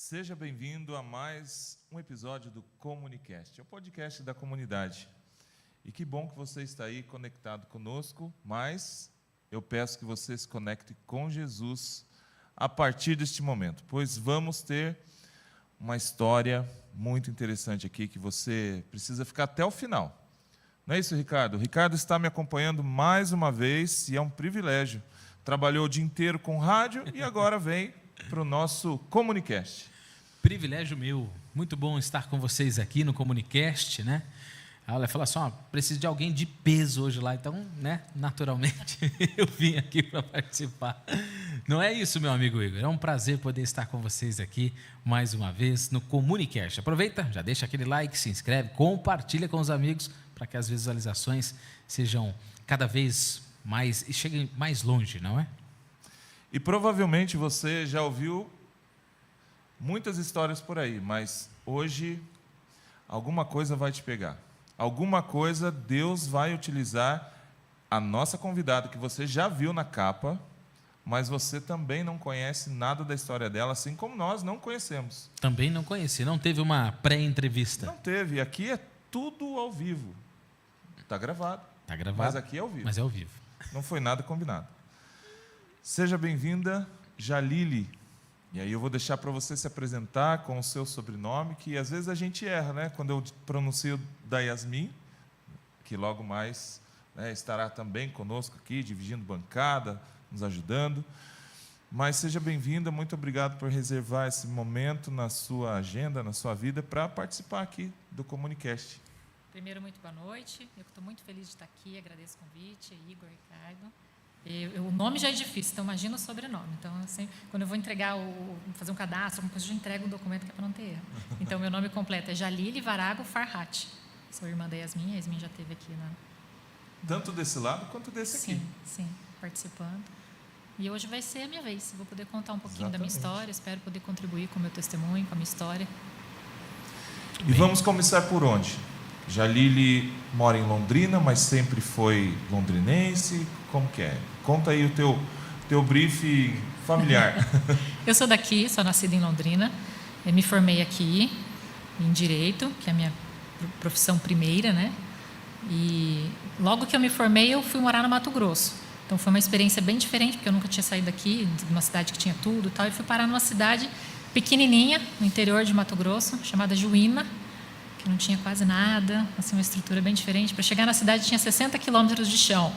Seja bem-vindo a mais um episódio do Comunicast, é o podcast da comunidade. E que bom que você está aí conectado conosco, mas eu peço que você se conecte com Jesus a partir deste momento, pois vamos ter uma história muito interessante aqui que você precisa ficar até o final. Não é isso, Ricardo? O Ricardo está me acompanhando mais uma vez e é um privilégio. Trabalhou o dia inteiro com rádio e agora vem para o nosso Comunicast. Privilégio meu. Muito bom estar com vocês aqui no Comunicast, né? Ela falou assim, preciso de alguém de peso hoje lá, então, né, naturalmente, eu vim aqui para participar. Não é isso, meu amigo Igor? É um prazer poder estar com vocês aqui mais uma vez no Comunicast. Aproveita, já deixa aquele like, se inscreve, compartilha com os amigos para que as visualizações sejam cada vez mais e cheguem mais longe, não é? E provavelmente você já ouviu muitas histórias por aí, mas hoje alguma coisa vai te pegar. Alguma coisa Deus vai utilizar a nossa convidada, que você já viu na capa, mas você também não conhece nada da história dela, assim como nós não conhecemos. Também não conheci, não teve uma pré-entrevista. Não teve, aqui é tudo ao vivo. Está gravado. Está gravado. Mas aqui é ao vivo. Mas é ao vivo. Não foi nada combinado. Seja bem-vinda, Jalili. E aí eu vou deixar para você se apresentar com o seu sobrenome, que às vezes a gente erra, né? Quando eu pronuncio da Yasmin, que logo mais, né, estará também conosco aqui, dividindo bancada, nos ajudando. Mas seja bem-vinda, muito obrigado por reservar esse momento na sua agenda, na sua vida, para participar aqui do Comunicast. Primeiro, muito boa noite. Eu estou muito feliz de estar aqui, agradeço o convite, Igor, Ricardo. O nome já é difícil, então imagina o sobrenome. Então, assim, quando eu vou fazer um cadastro, alguma coisa, eu já entrego um documento que é para não ter erro. Então, meu nome completo é Jalili Varago Farhat. Sou irmã da Yasmin, a Yasmin já esteve aqui Tanto desse lado quanto desse aqui. Sim, participando. E hoje vai ser a minha vez. Vou poder contar um pouquinho da minha Exatamente. história, espero poder contribuir com o meu testemunho, com a minha história. E vamos começar por onde? Jalili mora em Londrina, mas sempre foi londrinense. Como que é? Conta aí o teu brief familiar. Eu sou daqui, sou nascida em Londrina. Eu me formei aqui em Direito, que é a minha profissão primeira, né? E logo que eu me formei, eu fui morar no Mato Grosso. Então, foi uma experiência bem diferente, porque eu nunca tinha saído daqui, de uma cidade que tinha tudo e tal. E fui parar numa cidade pequenininha, no interior de Mato Grosso, chamada Juína, que não tinha quase nada, assim, uma estrutura bem diferente. Para chegar na cidade, tinha 60 quilômetros de chão.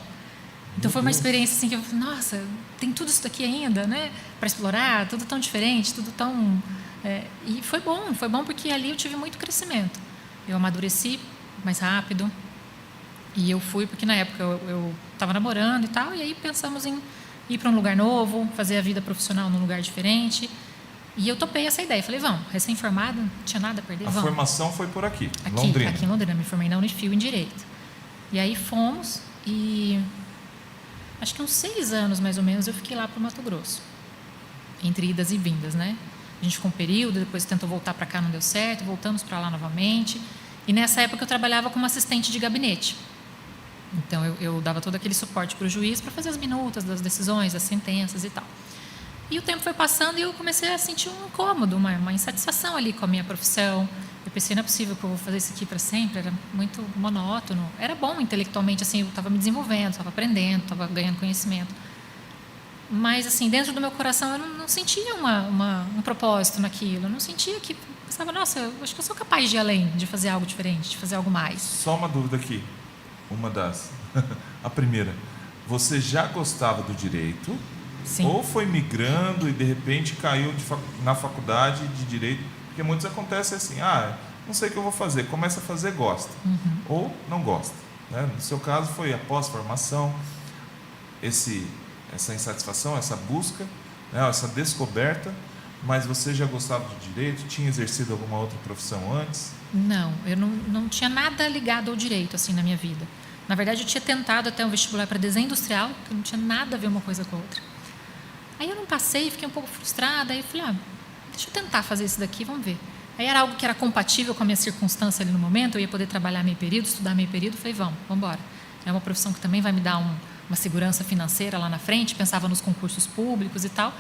Então, foi uma experiência assim que eu falei, nossa, tem tudo isso daqui ainda, né? Para explorar, tudo tão diferente, tudo tão... E foi bom porque ali eu tive muito crescimento. Eu amadureci mais rápido. E eu fui, porque na época eu estava namorando e tal, e aí pensamos em ir para um lugar novo, fazer a vida profissional num lugar diferente. E eu topei essa ideia. Falei, vamos, recém-formado, não tinha nada a perder, A vamos. formação foi por aqui, Londrina. Aqui em Londrina, me formei na Unifil em Direito. E aí fomos e... Acho que uns 6 anos, mais ou menos, eu fiquei lá para o Mato Grosso. Entre idas e vindas, né? A gente ficou um período, depois tentou voltar para cá, não deu certo, voltamos para lá novamente. E nessa época eu trabalhava como assistente de gabinete. Então eu dava todo aquele suporte para o juiz para fazer as minutas das decisões, das sentenças e tal. E o tempo foi passando e eu comecei a sentir um incômodo, uma insatisfação ali com a minha profissão. Eu pensei, não é possível que eu vou fazer isso aqui para sempre, era muito monótono. Era bom intelectualmente, assim, eu estava me desenvolvendo, estava aprendendo, estava ganhando conhecimento. Mas, assim, dentro do meu coração eu não sentia um propósito naquilo. Eu não sentia que... Pensava, nossa, eu acho que eu sou capaz de ir além, de fazer algo diferente, de fazer algo mais. Só uma dúvida aqui, uma das... A primeira, você já gostava do direito? Sim. Ou foi migrando e de repente caiu na faculdade de direito? Porque muitos acontece assim, não sei o que eu vou fazer, começa a fazer, gosta. Ou não gosta. Né? No seu caso foi após formação, essa insatisfação, essa busca, né? Essa descoberta, mas você já gostava de direito? Tinha exercido alguma outra profissão antes? Não, eu não tinha nada ligado ao direito assim na minha vida. Na verdade, eu tinha tentado até um vestibular para desenho industrial, que não tinha nada a ver uma coisa com a outra. Aí eu não passei, fiquei um pouco frustrada, aí eu falei, deixa eu tentar fazer isso daqui, vamos ver. Aí era algo que era compatível com a minha circunstância ali no momento, eu ia poder trabalhar meio período, estudar meio período, falei, vamos embora. É uma profissão que também vai me dar uma segurança financeira lá na frente, pensava nos concursos públicos e tal.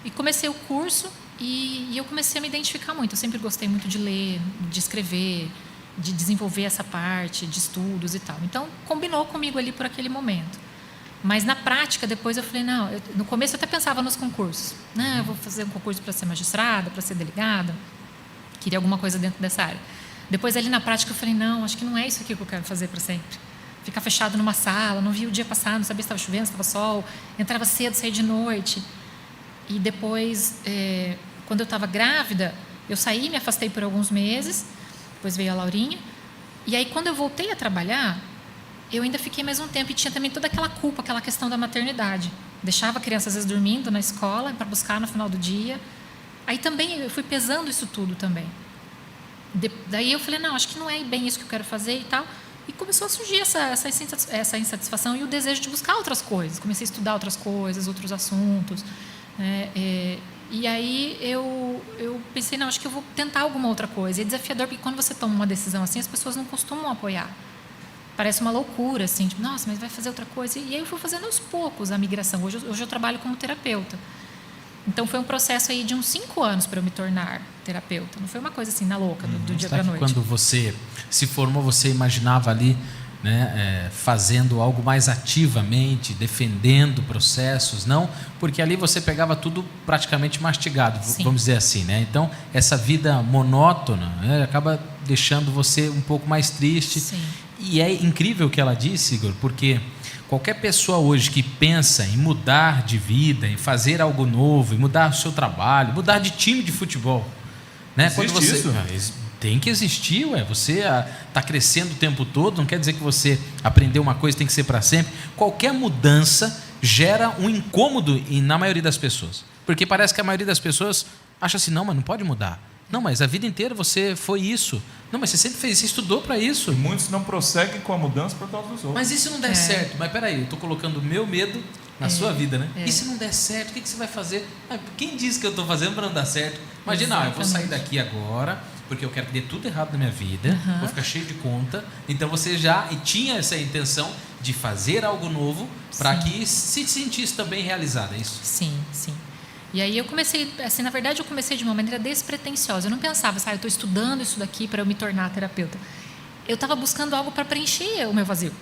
E comecei o curso E eu comecei a me identificar muito. Eu sempre gostei muito de ler, de escrever, de desenvolver essa parte de estudos e tal. Então, combinou comigo ali por aquele momento. Mas, na prática, depois eu falei, não... no começo eu até pensava nos concursos. Não, eu vou fazer um concurso para ser magistrada, para ser delegada. Queria alguma coisa dentro dessa área. Depois, ali na prática, eu falei, não, acho que não é isso aqui que eu quero fazer para sempre. Ficar fechado numa sala, não via o dia passar, não sabia se estava chovendo, se estava sol. Entrava cedo, saía de noite. E depois, quando eu estava grávida, eu saí, me afastei por alguns meses. Depois veio a Laurinha. E aí, quando eu voltei a trabalhar, eu ainda fiquei mais um tempo. E tinha também toda aquela culpa, aquela questão da maternidade. Deixava a criança, às vezes, dormindo na escola, para buscar no final do dia. Aí também, eu fui pesando isso tudo também. Daí eu falei, não, acho que não é bem isso que eu quero fazer e tal. E começou a surgir essa insatisfação e o desejo de buscar outras coisas. Comecei a estudar outras coisas, outros assuntos. Né? E aí eu pensei, não, acho que eu vou tentar alguma outra coisa. E é desafiador, porque quando você toma uma decisão assim, as pessoas não costumam apoiar. Parece uma loucura, assim, tipo, nossa, mas vai fazer outra coisa. E aí eu fui fazendo aos poucos a migração. Hoje eu trabalho como terapeuta. Então, foi um processo aí de uns 5 anos para eu me tornar terapeuta. Não foi uma coisa assim, na louca, do dia para a noite. Quando você se formou, você imaginava ali, né, fazendo algo mais ativamente, defendendo processos, não? Porque ali você pegava tudo praticamente mastigado, Sim. vamos dizer assim, né? Então, essa vida monótona, né, acaba deixando você um pouco mais triste. Sim. E é incrível o que ela disse, Igor, porque qualquer pessoa hoje que pensa em mudar de vida, em fazer algo novo, em mudar o seu trabalho, mudar de time de futebol, né? Existe Quando você isso? tem que existir, ué. Você está crescendo o tempo todo, não quer dizer que você aprendeu uma coisa tem que ser para sempre. Qualquer mudança gera um incômodo na maioria das pessoas, porque parece que a maioria das pessoas acha assim, não, mas não pode mudar. Não, mas a vida inteira você foi isso. Não, mas você sempre fez isso, você estudou para isso. E muitos não prosseguem com a mudança por causa dos outros. Mas e se não der certo? Mas peraí, eu estou colocando o meu medo na sua vida, né? E se não der certo, o que você vai fazer? Quem disse que eu estou fazendo para não dar certo? Imagina, eu vou sair daqui agora, porque eu quero que dê tudo errado na minha vida, vou ficar cheio de conta. Então você já tinha essa intenção de fazer algo novo para que se sentisse também realizada, é isso? Sim, sim. E aí eu comecei, assim, na verdade eu comecei de uma maneira despretensiosa. Eu não pensava, eu estou estudando isso daqui para eu me tornar terapeuta. Eu estava buscando algo para preencher o meu vazio.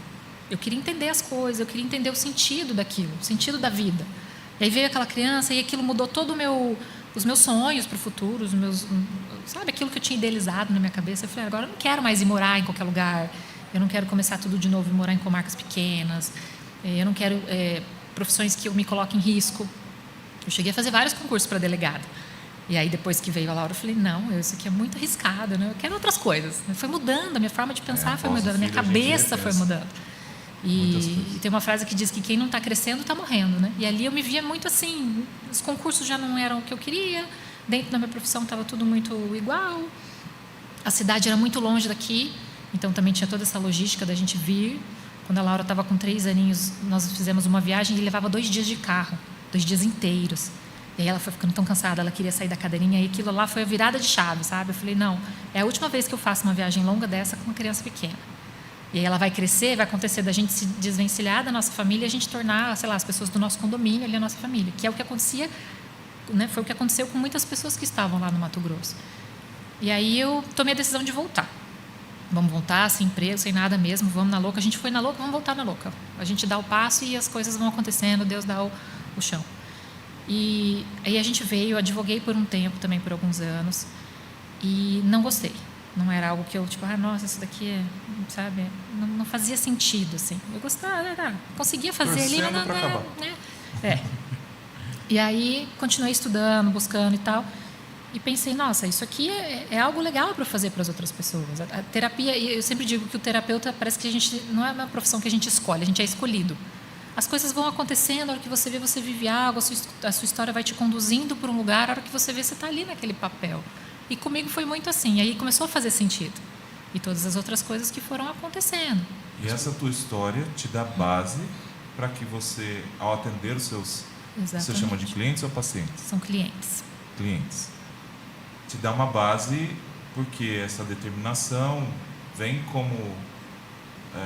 Eu queria entender as coisas, eu queria entender o sentido daquilo, o sentido da vida. E aí veio aquela criança e aquilo mudou todo os meus sonhos para o futuro, sabe, aquilo que eu tinha idealizado na minha cabeça. Eu falei, agora eu não quero mais ir morar em qualquer lugar, eu não quero começar tudo de novo e morar em comarcas pequenas, eu não quero profissões que eu me coloque em risco. Eu cheguei a fazer vários concursos para delegada. E aí, depois que veio a Laura, eu falei, não, isso aqui é muito arriscado, né? Eu quero outras coisas. Foi mudando, a minha forma de pensar foi mudando, a minha cabeça foi mudando. E tem uma frase que diz que quem não está crescendo está morrendo, né? E ali eu me via muito assim, os concursos já não eram o que eu queria, dentro da minha profissão estava tudo muito igual, a cidade era muito longe daqui, então também tinha toda essa logística da gente vir. Quando a Laura estava com 3 aninhos, nós fizemos uma viagem e levava 2 dias de carro, 2 dias inteiros. E aí ela foi ficando tão cansada, ela queria sair da cadeirinha, e aquilo lá foi a virada de chave, sabe? Eu falei, não, é a última vez que eu faço uma viagem longa dessa com uma criança pequena. E aí ela vai crescer, vai acontecer da gente se desvencilhar da nossa família e a gente tornar, sei lá, as pessoas do nosso condomínio ali a nossa família, que é o que acontecia, né? Foi o que aconteceu com muitas pessoas que estavam lá no Mato Grosso. E aí eu tomei a decisão de voltar. Vamos voltar, sem emprego, sem nada mesmo, vamos na louca. A gente foi na louca, vamos voltar na louca. A gente dá o passo e as coisas vão acontecendo, Deus dá o chão. E aí a gente veio, eu advoguei por um tempo também, por alguns anos, e não gostei. Não era algo que eu, tipo, nossa, isso daqui, sabe, não fazia sentido, assim. Eu gostava, conseguia fazer ali, mas não, né? E aí continuei estudando, buscando e tal, e pensei, nossa, isso aqui é algo legal para fazer para as outras pessoas. A terapia, e eu sempre digo que o terapeuta parece que a gente não é uma profissão que a gente escolhe, a gente é escolhido. As coisas vão acontecendo, a hora que você vê, você vive algo, a sua história vai te conduzindo para um lugar, a hora que você vê, você está ali naquele papel. E comigo foi muito assim, aí começou a fazer sentido. E todas as outras coisas que foram acontecendo. E essa tua história te dá base para que você, ao atender os seus... Exatamente. Você chama de clientes ou pacientes? São clientes. Clientes. Te dá uma base, porque essa determinação vem como...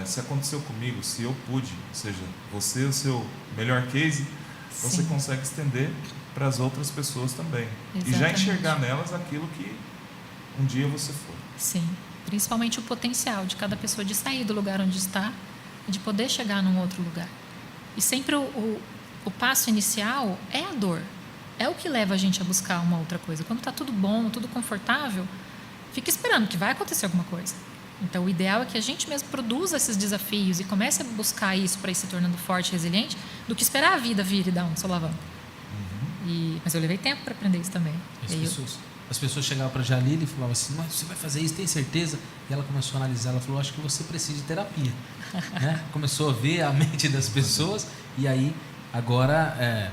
se aconteceu comigo, se eu pude, ou seja, você, o seu melhor case, você consegue estender para as outras pessoas também. E já Exatamente. enxergar nelas aquilo que um dia você for. Sim, principalmente o potencial de cada pessoa de sair do lugar onde está e de poder chegar num outro lugar. E sempre o passo inicial é a dor. É o que leva a gente a buscar uma outra coisa. Quando está tudo bom, tudo confortável, fica esperando que vai acontecer alguma coisa. Então, o ideal é que a gente mesmo produza esses desafios e comece a buscar isso para ir se tornando forte e resiliente, do que esperar a vida vir e dar um solavanco. Mas eu levei tempo para aprender isso também. As pessoas chegavam para a Jalile e falavam assim, mas você vai fazer isso, tem certeza? E ela começou a analisar, ela falou, acho que você precisa de terapia. Né? Começou a ver a mente das pessoas e aí, agora,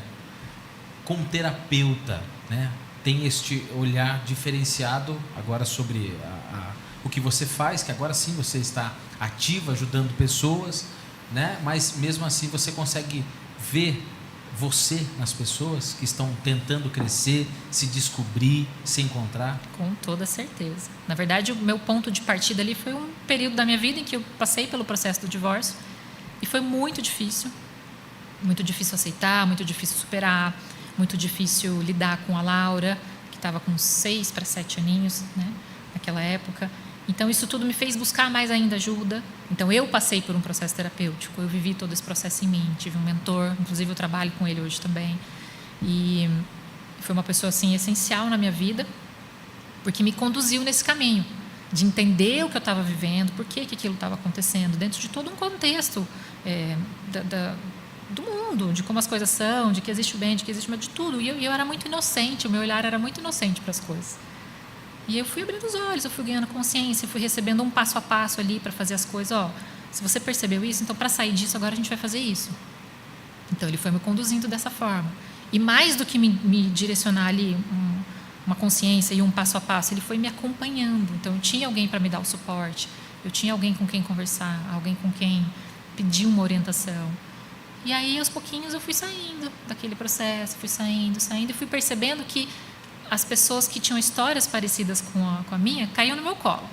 como terapeuta, né, tem este olhar diferenciado agora sobre o que você faz, que agora sim você está ativa, ajudando pessoas, né? Mas mesmo assim você consegue ver você nas pessoas que estão tentando crescer, se descobrir, se encontrar? Com toda certeza. Na verdade, o meu ponto de partida ali foi um período da minha vida em que eu passei pelo processo do divórcio e foi muito difícil aceitar, muito difícil superar, muito difícil lidar com a Laura, que estava com 6 para 7 aninhos, né, naquela época. Então, isso tudo me fez buscar mais ainda ajuda. Então, eu passei por um processo terapêutico, eu vivi todo esse processo em mim, tive um mentor, inclusive eu trabalho com ele hoje também. E foi uma pessoa, assim, essencial na minha vida, porque me conduziu nesse caminho, de entender o que eu estava vivendo, por que aquilo estava acontecendo, dentro de todo um contexto do mundo, de como as coisas são, de que existe o bem, de que existe o mal, de tudo. E eu era muito inocente, o meu olhar era muito inocente para as coisas. E eu fui abrindo os olhos, eu fui ganhando consciência, fui recebendo um passo a passo ali para fazer as coisas. Se você percebeu isso, então para sair disso agora a gente vai fazer isso. Então ele foi me conduzindo dessa forma. E mais do que me direcionar ali uma consciência e um passo a passo, ele foi me acompanhando. Então eu tinha alguém para me dar o suporte, eu tinha alguém com quem conversar, alguém com quem pedir uma orientação. E aí aos pouquinhos eu fui saindo daquele processo, fui saindo e fui percebendo que as pessoas que tinham histórias parecidas com a minha caíam no meu colo.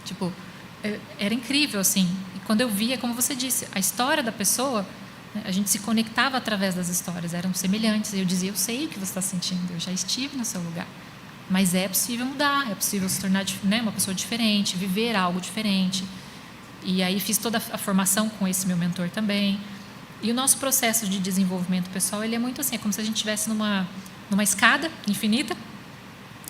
Tipo, era incrível, assim. E quando eu via, como você disse, a história da pessoa, né, a gente se conectava através das histórias, eram semelhantes. E eu dizia, eu sei o que você está sentindo, eu já estive no seu lugar. Mas é possível mudar, é possível se tornar, né, uma pessoa diferente, viver algo diferente. E aí fiz toda a formação com esse meu mentor também. E o nosso processo de desenvolvimento pessoal, ele é muito assim, é como se a gente estivesse numa escada infinita.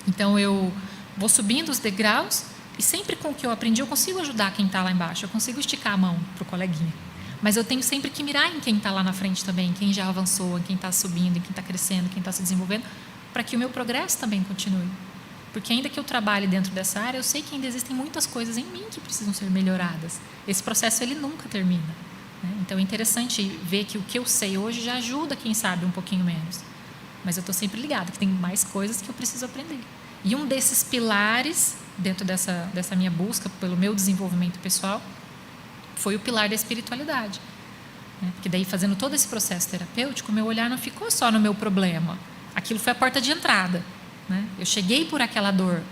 Então, eu vou subindo os degraus e sempre com o que eu aprendi, eu consigo ajudar quem está lá embaixo, eu consigo esticar a mão para o coleguinha. Mas eu tenho sempre que mirar em quem está lá na frente também, em quem já avançou, em quem está subindo, em quem está crescendo, em quem está se desenvolvendo, para que o meu progresso também continue. Porque ainda que eu trabalhe dentro dessa área, eu sei que ainda existem muitas coisas em mim que precisam ser melhoradas. Esse processo, ele nunca termina. Então, é interessante ver que o que eu sei hoje já ajuda quem sabe um pouquinho menos. Mas eu estou sempre ligada que tem mais coisas que eu preciso aprender. E um desses pilares, dentro dessa minha busca pelo meu desenvolvimento pessoal, foi o pilar da espiritualidade. Porque daí, fazendo todo esse processo terapêutico, meu olhar não ficou só no meu problema. Aquilo foi a porta de entrada. Eu cheguei por aquela dor,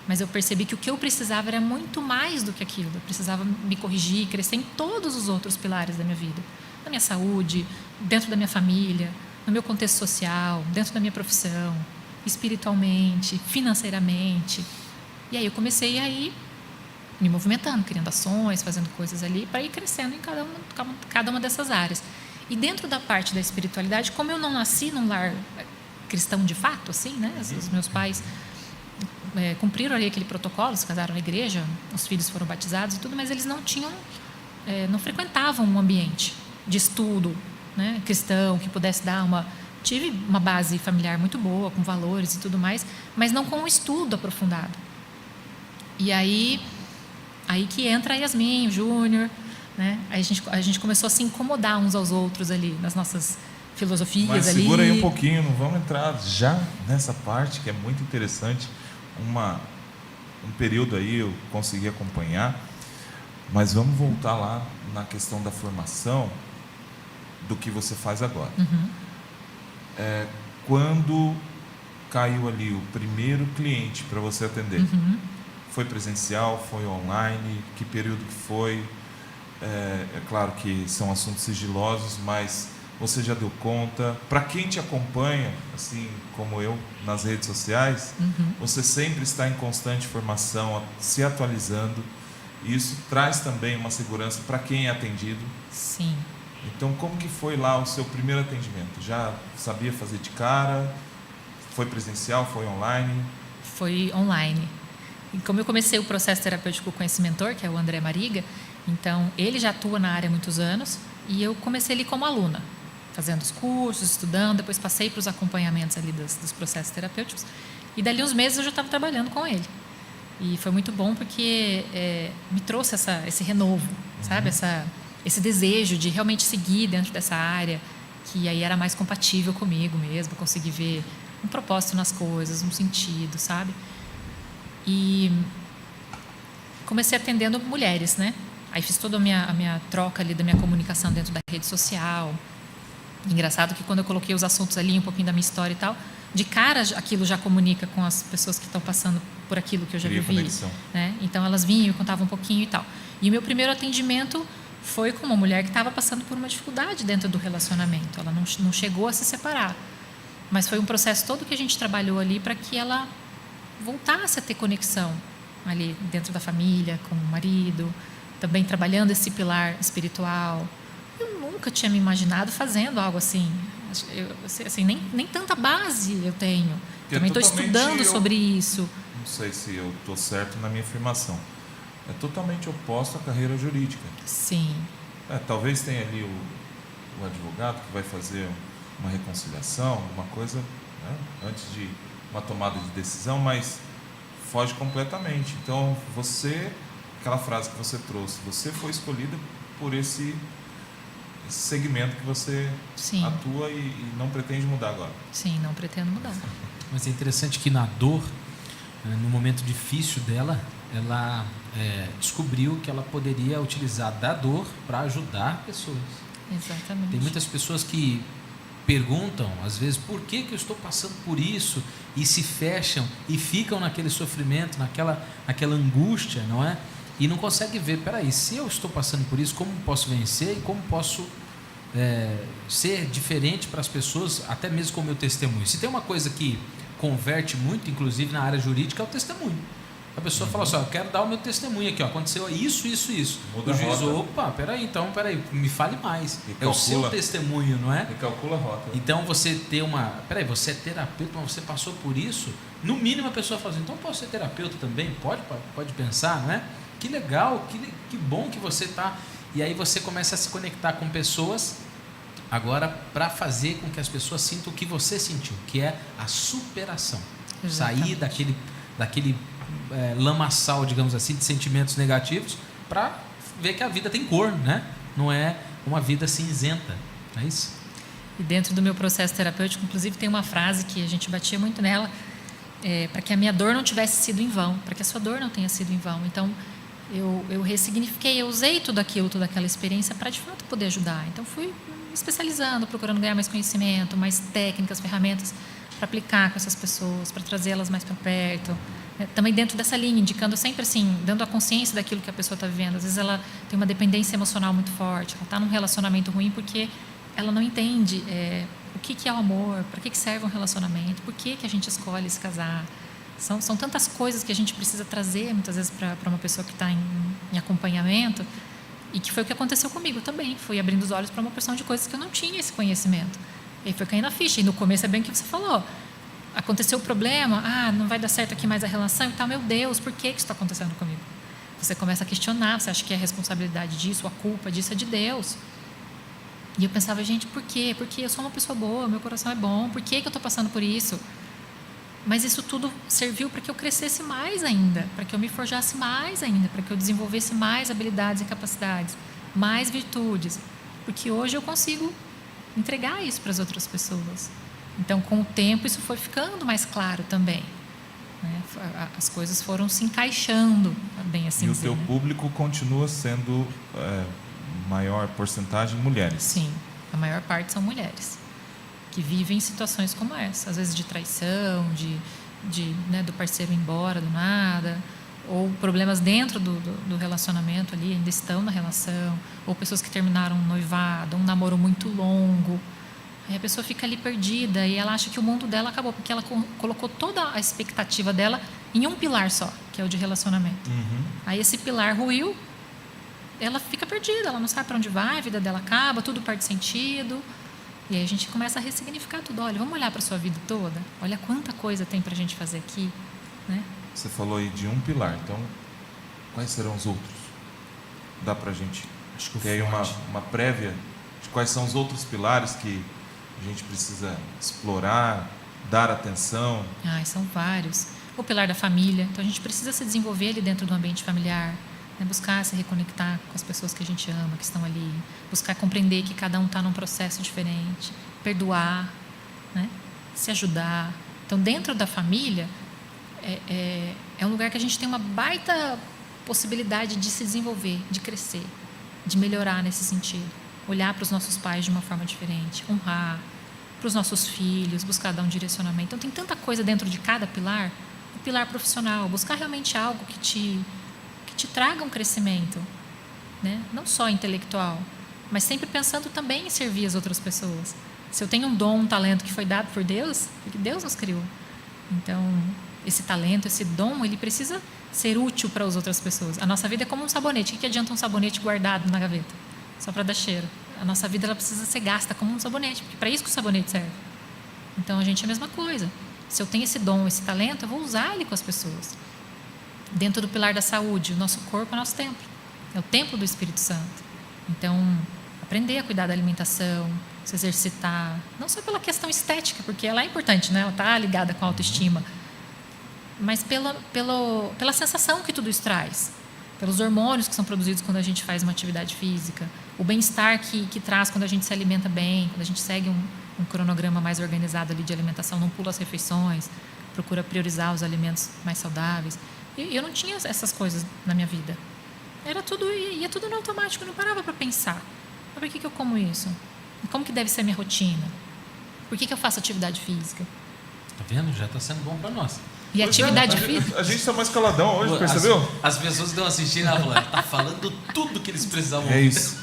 mas eu percebi que o que eu precisava era muito mais do que aquilo. Eu precisava me corrigir, crescer em todos os outros pilares da minha vida. Na minha saúde, dentro da minha família, no meu contexto social, dentro da minha profissão, espiritualmente, financeiramente. E aí eu comecei a ir me movimentando, criando ações, fazendo coisas ali, para ir crescendo em cada uma dessas áreas. E dentro da parte da espiritualidade, como eu não nasci num lar cristão de fato, assim, né? Os meus pais cumpriram ali aquele protocolo, se casaram na igreja, os filhos foram batizados e tudo, mas eles não frequentavam um ambiente de estudo, né, cristão, que pudesse dar tive uma base familiar muito boa, com valores e tudo mais, mas não com um estudo aprofundado. E aí que entra a Yasmin, o Júnior, né? Aí a gente começou a se incomodar uns aos outros ali, nas nossas filosofias. Mas ali. Segura aí um pouquinho, não vamos entrar já nessa parte, que é muito interessante. Um período aí eu consegui acompanhar, mas vamos voltar lá na questão da formação, do que você faz agora. Quando caiu ali o primeiro cliente para você atender, foi presencial, foi online, que período que foi? É claro que são assuntos sigilosos, mas Você já deu conta? Para quem te acompanha, assim como eu, nas redes sociais, você sempre está em constante formação, se atualizando. E isso traz também uma segurança para quem é atendido. Sim. Então, como que foi lá o seu primeiro atendimento? Já sabia fazer de cara? Foi presencial? Foi online? Foi online. E como eu comecei o processo terapêutico com esse mentor, que é o André Mariga, então ele já atua na área há muitos anos e eu comecei ali como aluna, fazendo os cursos, estudando, depois passei para os acompanhamentos ali dos processos terapêuticos e dali uns meses eu já estava trabalhando com ele. E foi muito bom porque me trouxe esse renovo, sabe? Esse desejo de realmente seguir dentro dessa área, que aí era mais compatível comigo mesmo, conseguir ver um propósito nas coisas, um sentido, sabe? E comecei atendendo mulheres, né? Aí fiz toda a minha troca ali da minha comunicação dentro da rede social. Engraçado que quando eu coloquei os assuntos ali, um pouquinho da minha história e tal, de cara aquilo já comunica com as pessoas que estão passando por aquilo que eu já vivi, né? Então elas vinham e contavam um pouquinho e tal. E o meu primeiro atendimento foi com uma mulher que estava passando por uma dificuldade dentro do relacionamento. Ela não chegou a se separar, mas foi um processo todo que a gente trabalhou ali para que ela voltasse a ter conexão ali dentro da família, com o marido, também trabalhando esse pilar espiritual. Eu nunca tinha me imaginado fazendo algo assim. Assim, nem tanta base eu tenho. Que também estou estudando sobre isso. Não sei se eu estou certo na minha afirmação. É totalmente oposto à carreira jurídica. Sim. Talvez tenha ali o advogado que vai fazer uma reconciliação, alguma coisa, né, antes de uma tomada de decisão, mas foge completamente. Então, aquela frase que você trouxe, você foi escolhida por esse segmento que você Sim. atua e não pretende mudar agora. Sim, não pretendo mudar. Mas é interessante que na dor, no momento difícil dela, ela descobriu que ela poderia utilizar da dor para ajudar pessoas. Exatamente. Tem muitas pessoas que perguntam, às vezes, por que eu estou passando por isso? E se fecham e ficam naquele sofrimento, naquela angústia, não é? E não conseguem ver, peraí, se eu estou passando por isso, como posso vencer e como posso ser diferente para as pessoas, até mesmo com o meu testemunho. Se tem uma coisa que converte muito, inclusive na área jurídica, é o testemunho. A pessoa fala assim, eu quero dar o meu testemunho aqui, aconteceu isso. Muda o juiz, a rota. opa, peraí, me fale mais. É o seu testemunho, não é? Recalcula a rota. Então você ter peraí, você é terapeuta, mas você passou por isso, no mínimo a pessoa fala assim, então posso ser terapeuta também? Pode pensar, não é? Que legal, que bom que você está. E aí você começa a se conectar com pessoas agora para fazer com que as pessoas sintam o que você sentiu, que é a superação. Exatamente. Sair daquele lamaçal, digamos assim, de sentimentos negativos para ver que a vida tem cor, né? Não é uma vida cinzenta, não é isso? E dentro do meu processo terapêutico, inclusive, tem uma frase que a gente batia muito nela, para que a minha dor não tivesse sido em vão, para que a sua dor não tenha sido em vão. Então, eu ressignifiquei, eu usei toda aquela experiência para, de fato, poder ajudar. Então, fui me especializando, procurando ganhar mais conhecimento, mais técnicas, ferramentas para aplicar com essas pessoas, para trazê-las mais para perto. Também dentro dessa linha, indicando sempre assim, dando a consciência daquilo que a pessoa está vivendo. Às vezes ela tem uma dependência emocional muito forte, ela está num relacionamento ruim porque ela não entende o que é o amor, para que serve um relacionamento, por que a gente escolhe se casar. São tantas coisas que a gente precisa trazer, muitas vezes, para uma pessoa que está em acompanhamento, e que foi o que aconteceu comigo também. Fui abrindo os olhos para uma porção de coisas que eu não tinha esse conhecimento. E aí foi caindo a ficha. E no começo é bem o que você falou. Aconteceu o problema, não vai dar certo aqui mais a relação e tal. Meu Deus, por que isso está acontecendo comigo? Você começa a questionar, você acha que a responsabilidade disso, a culpa disso é de Deus. E eu pensava, gente, por quê? Porque eu sou uma pessoa boa, meu coração é bom, por que eu estou passando por isso? Mas isso tudo serviu para que eu crescesse mais ainda, para que eu me forjasse mais ainda, para que eu desenvolvesse mais habilidades e capacidades, mais virtudes. Porque hoje eu consigo entregar isso para as outras pessoas. Então, com o tempo, isso foi ficando mais claro também. Né? As coisas foram se encaixando, bem assim dizer. E o teu público continua sendo maior porcentagem mulheres? Sim, a maior parte são mulheres que vivem situações como essa, às vezes de traição, do parceiro ir embora do nada, ou problemas dentro do relacionamento ali, ainda estão na relação, ou pessoas que terminaram um noivado, um namoro muito longo. Aí a pessoa fica ali perdida e ela acha que o mundo dela acabou, porque ela colocou toda a expectativa dela em um pilar só, que é o de relacionamento. Aí esse pilar ruiu, ela fica perdida, ela não sabe para onde vai, a vida dela acaba, tudo perde sentido. E aí a gente começa a ressignificar tudo. Olha, vamos olhar para a sua vida toda? Olha quanta coisa tem para a gente fazer aqui, né? Você falou aí de um pilar, então quais serão os outros? Dá para a gente ter aí uma prévia de quais são os outros pilares que a gente precisa explorar, dar atenção? São vários. O pilar da família, então a gente precisa se desenvolver ali dentro do ambiente familiar, né? Buscar se reconectar com as pessoas que a gente ama, que estão ali, buscar compreender que cada um está num processo diferente, perdoar, né? Se ajudar. Então, dentro da família, é um lugar que a gente tem uma baita possibilidade de se desenvolver, de crescer, de melhorar nesse sentido. Olhar para os nossos pais de uma forma diferente, honrar, para os nossos filhos, buscar dar um direcionamento. Então, tem tanta coisa dentro de cada pilar. O pilar profissional, buscar realmente algo que te traga um crescimento, né? Não só intelectual, mas sempre pensando também em servir as outras pessoas. Se eu tenho um dom, um talento que foi dado por Deus, porque Deus nos criou. Então, esse talento, esse dom, ele precisa ser útil para as outras pessoas. A nossa vida é como um sabonete. O que adianta um sabonete guardado na gaveta? Só para dar cheiro. A nossa vida ela precisa ser gasta como um sabonete, porque para isso que o sabonete serve. Então, a gente é a mesma coisa. Se eu tenho esse dom, esse talento, eu vou usar ele com as pessoas. Dentro do pilar da saúde, o nosso corpo é o nosso templo. É o templo do Espírito Santo. Então, aprender a cuidar da alimentação, se exercitar, não só pela questão estética, porque ela é importante, né? Ela está ligada com a autoestima, mas pela sensação que tudo isso traz, pelos hormônios que são produzidos quando a gente faz uma atividade física, o bem-estar que traz quando a gente se alimenta bem, quando a gente segue um cronograma mais organizado ali de alimentação, não pula as refeições, procura priorizar os alimentos mais saudáveis. E eu não tinha essas coisas na minha vida. Era tudo, ia tudo no automático, eu não parava para pensar. Mas por que eu como isso? Como que deve ser a minha rotina? Por que eu faço atividade física? Tá vendo? Já está sendo bom para nós. E atividade física? A gente está mais caladão hoje, percebeu? As pessoas que estão assistindo, ela falou, está falando tudo que eles precisavam ouvir. É isso.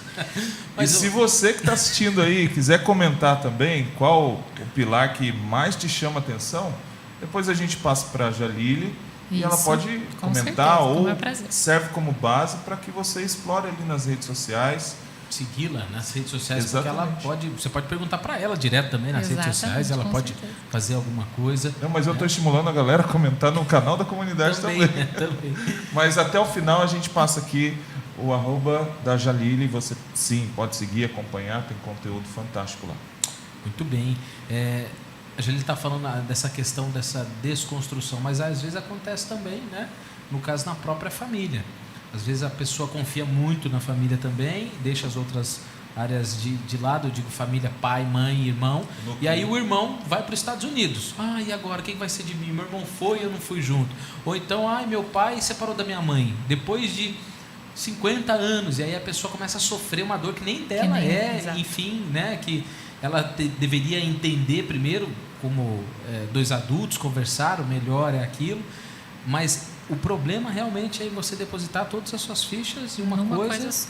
Mas se você que está assistindo aí quiser comentar também qual o pilar que mais te chama a atenção, depois a gente passa para a Jalile e ela pode comentar ou serve como base para que você explore ali nas redes sociais. Segui-la nas redes sociais, exatamente. Porque você pode perguntar para ela direto também nas redes sociais, ela pode fazer alguma coisa. Não, mas eu estou estimulando a galera a comentar no canal da comunidade também. Também. Mas até o final a gente passa aqui o @ da Jalile, você sim pode seguir, acompanhar, tem conteúdo fantástico lá. Muito bem. A Jalile está falando dessa questão dessa desconstrução, mas às vezes acontece também, né? No caso, na própria família. Às vezes a pessoa confia muito na família também, deixa as outras áreas de lado, eu digo família, pai, mãe, irmão, e aí o irmão vai para os Estados Unidos. E agora, quem vai ser de mim? Meu irmão foi, eu não fui junto. Ou então, meu pai separou da minha mãe, depois de 50 anos, e aí a pessoa começa a sofrer uma dor que nem dela enfim, né, que ela deveria entender primeiro, como dois adultos conversaram, melhor é aquilo, mas o problema realmente é você depositar todas as suas fichas em uma coisa.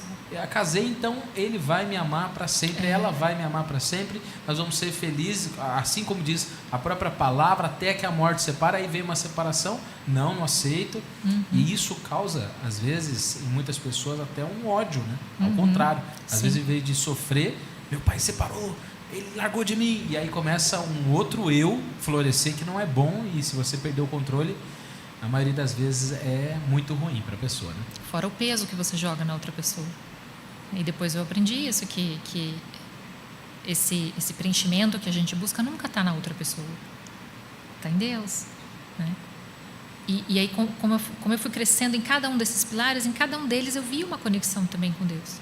Casei, então ele vai me amar para sempre, ela vai me amar para sempre, nós vamos ser felizes, assim como diz a própria palavra, até que a morte separa, aí vem uma separação, não aceito, e isso causa, às vezes, em muitas pessoas, até um ódio, né? Ao contrário, às vezes, em vez de sofrer, meu pai separou, ele largou de mim, e aí começa um outro eu florescer que não é bom, e se você perder o controle, a maioria das vezes é muito ruim para a pessoa, né? Fora o peso que você joga na outra pessoa. E depois eu aprendi isso, que esse preenchimento que a gente busca nunca está na outra pessoa. Está em Deus, né? E aí, como eu fui crescendo em cada um desses pilares, em cada um deles eu vi uma conexão também com Deus.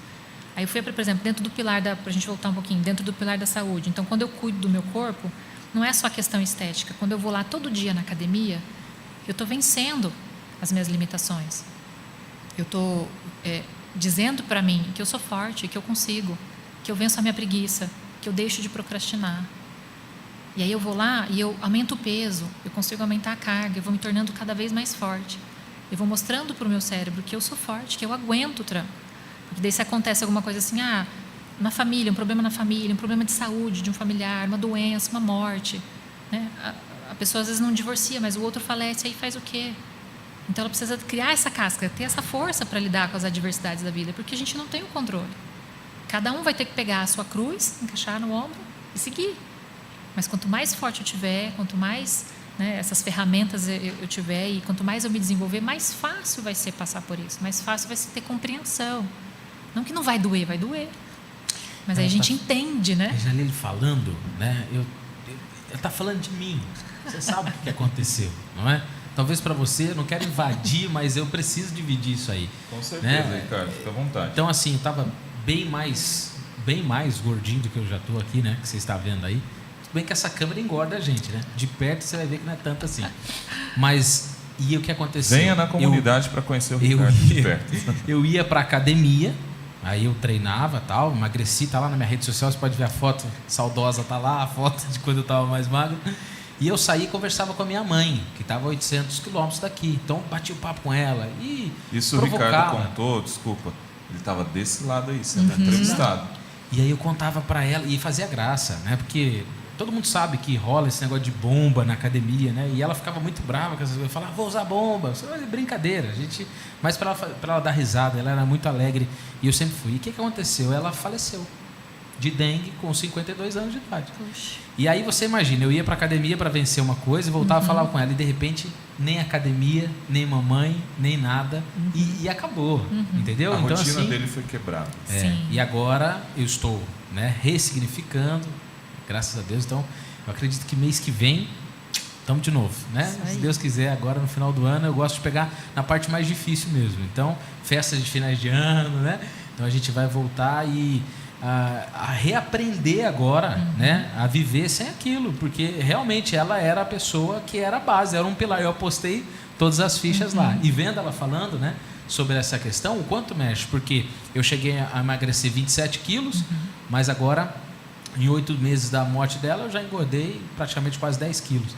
Aí eu fui, por exemplo, dentro do pilar para a gente voltar um pouquinho, dentro do pilar da saúde. Então, quando eu cuido do meu corpo, não é só a questão estética. Quando eu vou lá todo dia na academia, eu estou vencendo as minhas limitações. Eu estou dizendo para mim que eu sou forte, que eu consigo, que eu venço a minha preguiça, que eu deixo de procrastinar. E aí eu vou lá e eu aumento o peso, eu consigo aumentar a carga, eu vou me tornando cada vez mais forte. Eu vou mostrando para o meu cérebro que eu sou forte, que eu aguento o tranco. Porque daí se acontece alguma coisa assim, na família, um problema na família, um problema de saúde de um familiar, uma doença, uma morte, né? A pessoa às vezes não divorcia, mas o outro falece, aí faz o quê? Então ela precisa criar essa casca, ter essa força para lidar com as adversidades da vida, porque a gente não tem o controle. Cada um vai ter que pegar a sua cruz, encaixar no ombro e seguir. Mas quanto mais forte eu tiver, quanto mais, né, essas ferramentas eu tiver e quanto mais eu me desenvolver, mais fácil vai ser passar por isso, mais fácil vai ser ter compreensão. Não que não vai doer, vai doer. Mas aí a gente entende, né? A Jalile falando, né? Ele está falando de mim. Você sabe o que aconteceu, não é? Talvez para você, eu não quero invadir, mas eu preciso dividir isso aí. Com certeza, né? Ricardo, fica à vontade. Então, assim, eu estava bem mais gordinho do que eu já estou aqui, né? Que você está vendo aí. Tudo bem que essa câmera engorda a gente, né? De perto você vai ver que não é tanto assim. Mas, e o que aconteceu? Venha na comunidade para conhecer o Ricardo de perto. Eu ia para academia, aí eu treinava, tal, emagreci, tá lá na minha rede social, você pode ver a foto saudosa, tá lá, a foto de quando eu estava mais magro. E eu saí e conversava com a minha mãe, que estava a 800 quilômetros daqui. Então, bati o papo com ela e isso o Ricardo contou, desculpa, ele estava desse lado aí, sendo entrevistado. E aí eu contava para ela e fazia graça, né? Porque todo mundo sabe que rola esse negócio de bomba na academia, né? E ela ficava muito brava com essas coisas. Falava, vou usar bomba. Isso é brincadeira, gente. Mas para ela dar risada, ela era muito alegre. E eu sempre fui. E o que aconteceu? Ela faleceu de dengue com 52 anos de idade. Puxa. E aí você imagina, eu ia para academia para vencer uma coisa e voltava a falar com ela. E de repente, nem academia, nem mamãe, nem nada. E acabou, entendeu? A então, rotina assim, dele foi quebrada. Sim. E agora eu estou, né, ressignificando, graças a Deus. Então, eu acredito que mês que vem estamos de novo, né? Se Deus quiser, agora no final do ano, eu gosto de pegar na parte mais difícil mesmo. Então, festas de finais de ano, né? Então a gente vai voltar e a reaprender agora, né? A viver sem aquilo, porque realmente ela era a pessoa que era a base, era um pilar. Eu apostei todas as fichas lá. E vendo ela falando, né, sobre essa questão, o quanto mexe, porque eu cheguei a emagrecer 27 quilos, mas agora, em 8 meses da morte dela, eu já engordei praticamente quase 10 quilos.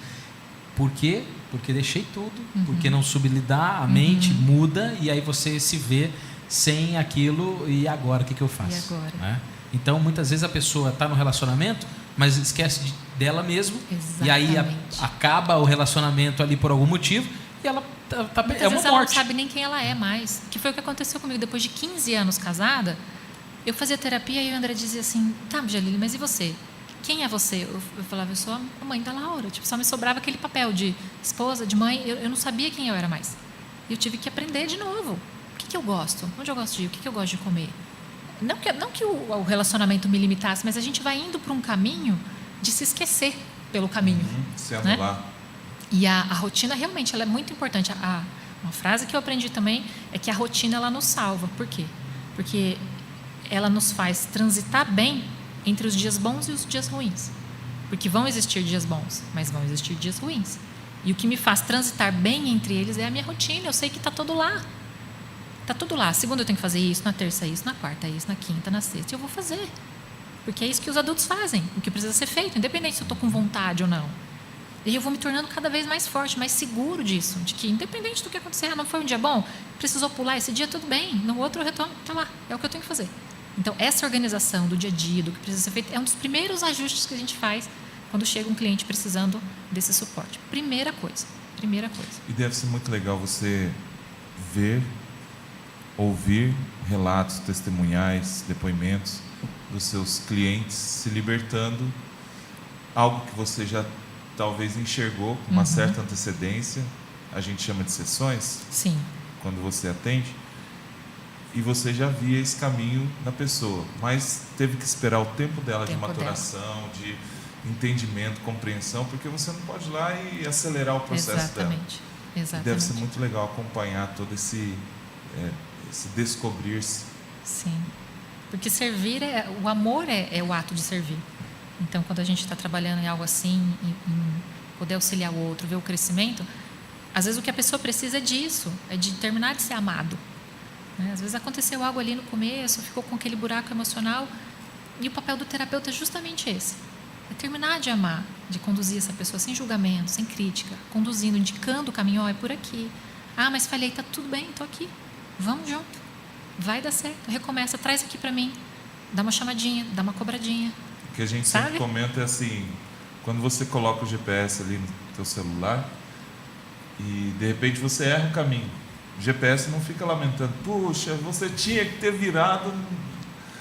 Por quê? Porque deixei tudo, porque não soube lidar, a mente muda e aí você se vê sem aquilo. E agora, o que eu faço? E agora? Né? Então, muitas vezes a pessoa está no relacionamento, mas esquece dela mesmo. Exatamente. E aí acaba o relacionamento ali por algum motivo e ela é uma vezes morte. Ela não sabe nem quem ela é mais. Que foi o que aconteceu comigo. Depois de 15 anos casada, eu fazia terapia e o André dizia assim, tá, Jalile, mas e você? Quem é você? Eu falava, eu sou a mãe da Laura. Tipo, só me sobrava aquele papel de esposa, de mãe. Eu não sabia quem eu era mais. E eu tive que aprender de novo. O que eu gosto? Onde eu gosto de ir? O que eu gosto de comer? Não que o relacionamento me limitasse, mas a gente vai indo para um caminho de se esquecer pelo caminho. Se né? anular. E a rotina, realmente, ela é muito importante. Uma frase que eu aprendi também é que a rotina, ela nos salva. Por quê? Porque ela nos faz transitar bem entre os dias bons e os dias ruins. Porque vão existir dias bons, mas vão existir dias ruins. E o que me faz transitar bem entre eles é a minha rotina. Eu sei que está tudo lá. Está tudo lá. Segunda eu tenho que fazer isso, na terça isso, na quarta isso, na quinta, na sexta. E eu vou fazer. Porque é isso que os adultos fazem. O que precisa ser feito, independente se eu estou com vontade ou não. E eu vou me tornando cada vez mais forte, mais seguro disso. De que, independente do que acontecer, não foi um dia bom, precisou pular esse dia, tudo bem. No outro eu retorno, está lá. É o que eu tenho que fazer. Então, essa organização do dia a dia, do que precisa ser feito, é um dos primeiros ajustes que a gente faz quando chega um cliente precisando desse suporte. Primeira coisa. E deve ser muito legal você ver, ouvir relatos testemunhais, depoimentos dos seus clientes se libertando, algo que você já talvez enxergou com uma certa antecedência, a gente chama de sessões, Sim. quando você atende, e você já via esse caminho na pessoa, mas teve que esperar o tempo dela de maturação, de entendimento, compreensão, porque você não pode ir lá e acelerar o processo dela. Exatamente. Deve ser muito legal acompanhar todo esse descobrir-se. Sim. Porque servir, o amor é o ato de servir. Então, quando a gente está trabalhando em algo assim, em poder auxiliar o outro, ver o crescimento, às vezes o que a pessoa precisa é disso, é de terminar de ser amado. Né? Às vezes aconteceu algo ali no começo, ficou com aquele buraco emocional, e o papel do terapeuta é justamente esse. É terminar de amar, de conduzir essa pessoa sem julgamento, sem crítica, conduzindo, indicando o caminho, é por aqui. Ah, mas falhei, tá tudo bem, tô aqui. Vamos junto. Vai dar certo. Recomeça, traz aqui para mim. Dá uma chamadinha, dá uma cobradinha. O que a gente Sabe? sempre comenta é assim, quando você coloca o GPS ali no teu celular e de repente você erra o caminho, o GPS não fica lamentando, puxa, você tinha que ter virado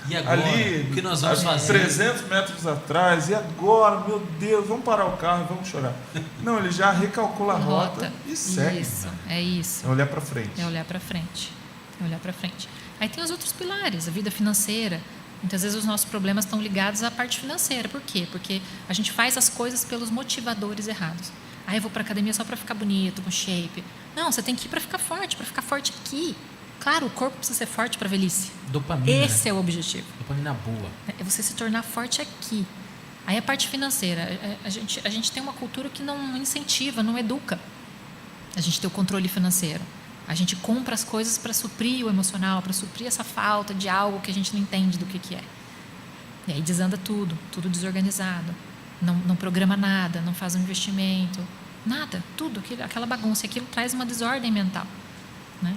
E agora, ali, o que nós vamos fazer? 300 metros atrás, e agora, meu Deus, vamos parar o carro e vamos chorar. Não, ele já recalcula a rota e segue. Isso, é isso. É olhar para frente. É olhar para frente. É olhar para frente. Aí tem os outros pilares, a vida financeira. Muitas vezes os nossos problemas estão ligados à parte financeira. Por quê? Porque a gente faz as coisas pelos motivadores errados. Ah, eu vou para academia só para ficar bonito, com shape. Não, você tem que ir para ficar forte aqui. Claro, o corpo precisa ser forte para a velhice. Dopamina. Esse é o objetivo. Dopamina boa. É você se tornar forte aqui. Aí a parte financeira, a gente tem uma cultura que não incentiva, não educa a gente ter o controle financeiro. A gente compra as coisas para suprir o emocional, para suprir essa falta de algo que a gente não entende do que é. E aí desanda tudo desorganizado. Não programa nada, não faz um investimento, nada, tudo, aquela bagunça. Aquilo traz uma desordem mental, né?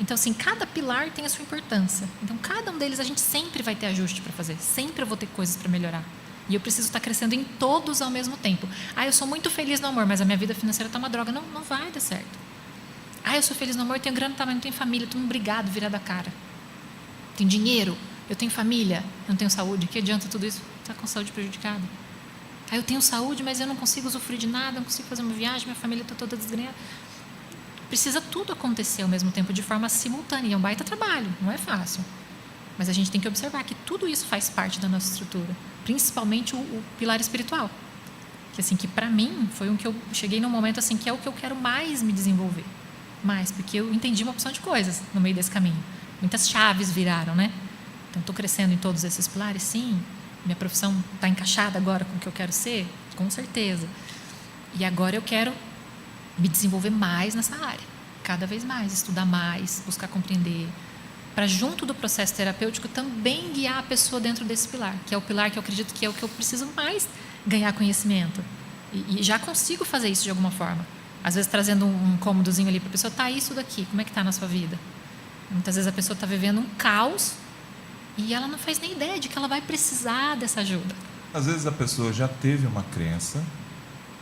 Então, assim, cada pilar tem a sua importância. Então, cada um deles a gente sempre vai ter ajuste para fazer, sempre eu vou ter coisas para melhorar. E eu preciso estar crescendo em todos ao mesmo tempo. Ah, eu sou muito feliz no amor, mas a minha vida financeira está uma droga. Não vai dar certo. Ah, eu sou feliz no amor, eu tenho grana, mas não tenho família, estou brigado, virado a cara. Tenho dinheiro, eu tenho família, eu não tenho saúde. Que adianta tudo isso? Está com a saúde prejudicada. Ah, eu tenho saúde, mas eu não consigo usufruir de nada, não consigo fazer uma viagem, minha família está toda desgrenhada. Precisa tudo acontecer ao mesmo tempo, de forma simultânea. É um baita trabalho, não é fácil. Mas a gente tem que observar que tudo isso faz parte da nossa estrutura, principalmente o pilar espiritual. Que, assim, que para mim foi um que eu cheguei num momento assim que é o que eu quero mais me desenvolver. Mais, porque eu entendi uma opção de coisas no meio desse caminho. Muitas chaves viraram, né? Então, estou crescendo em todos esses pilares, sim. Minha profissão está encaixada agora com o que eu quero ser? Com certeza. E agora eu quero me desenvolver mais nessa área. Cada vez mais, estudar mais, buscar compreender. Para, junto do processo terapêutico, também guiar a pessoa dentro desse pilar, que é o pilar que eu acredito que é o que eu preciso mais ganhar conhecimento. E já consigo fazer isso de alguma forma. Às vezes trazendo um cômodozinho ali para a pessoa, tá, isso daqui, como é que está na sua vida? Muitas vezes a pessoa está vivendo um caos e ela não faz nem ideia de que ela vai precisar dessa ajuda. Às vezes a pessoa já teve uma crença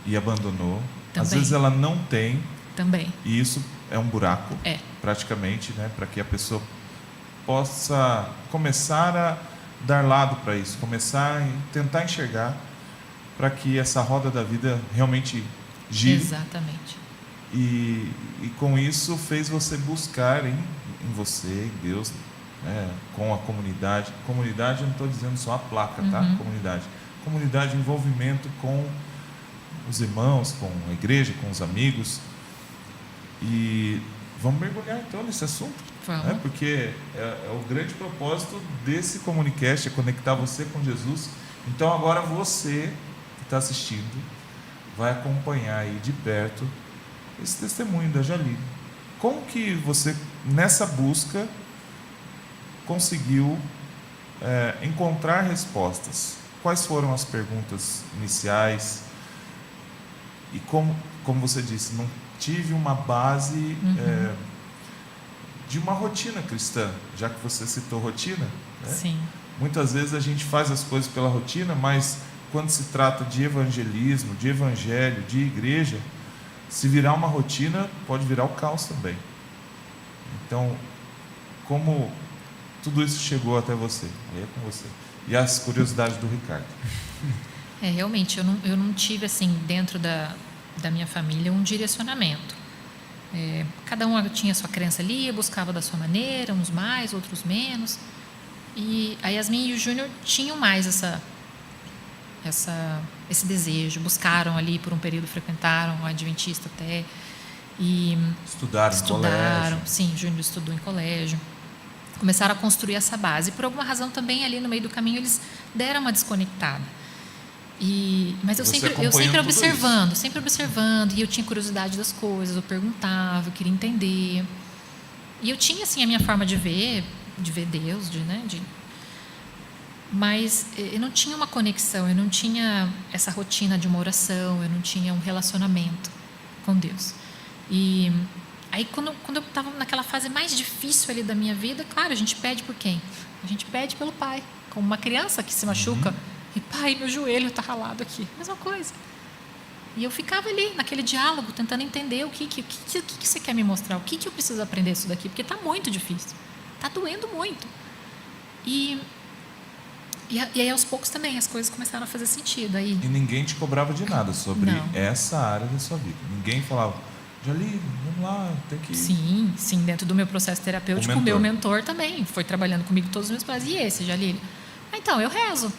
e abandonou. Também. Às vezes ela não tem. Também. E isso é um buraco, É. praticamente, né, para que a pessoa possa começar a dar lado para isso, começar a tentar enxergar para que essa roda da vida realmente gire. Exatamente. E com isso fez você buscar em você, em Deus, né, com a comunidade. Comunidade, eu não estou dizendo só a placa, tá? Comunidade. Comunidade, envolvimento com os irmãos, com a igreja, com os amigos. E vamos mergulhar então nesse assunto. Vamos. Né? Porque é o grande propósito desse Comunicast, é conectar você com Jesus. Então agora você que está assistindo vai acompanhar aí de perto esse testemunho da Jaline. Como que você, nessa busca, conseguiu encontrar respostas? Quais foram as perguntas iniciais? E como você disse, não tive uma base de uma rotina cristã, já que você citou rotina, né? Sim. Muitas vezes a gente faz as coisas pela rotina, mas quando se trata de evangelismo, de evangelho, de igreja, se virar uma rotina, pode virar o caos também. Então, como tudo isso chegou até você? Aí é com você. E as curiosidades do Ricardo. Realmente, eu não tive, assim, dentro da minha família, um direcionamento. Cada um tinha sua crença ali, buscava da sua maneira, uns mais, outros menos. E a Yasmin e o Júnior tinham mais esse desejo, buscaram ali por um período, frequentaram o Adventista até. E Estudaram em colégio. Sim, o Júnior estudou em colégio. Começaram a construir essa base. E por alguma razão também ali no meio do caminho eles deram uma desconectada. Mas eu sempre observando, e eu tinha curiosidade das coisas, eu perguntava, eu queria entender. E eu tinha, assim, a minha forma de ver Deus, mas eu não tinha uma conexão, eu não tinha essa rotina de uma oração, eu não tinha um relacionamento com Deus. E Aí, quando eu estava naquela fase mais difícil ali da minha vida, claro, a gente pede por quem? A gente pede pelo pai. Como uma criança que se machuca. E, pai, meu joelho está ralado aqui. Mesma coisa. E eu ficava ali, naquele diálogo, tentando entender o que você quer me mostrar, o que eu preciso aprender isso daqui, porque está muito difícil. Está doendo muito. E aí, aos poucos também, as coisas começaram a fazer sentido. Aí, E ninguém te cobrava de nada sobre Não. essa área da sua vida. Ninguém falava, Jalile, vamos lá, tem que... sim, dentro do meu processo terapêutico, o meu mentor também foi trabalhando comigo todos os meus pais. E esse, Jalile? Então, eu rezo.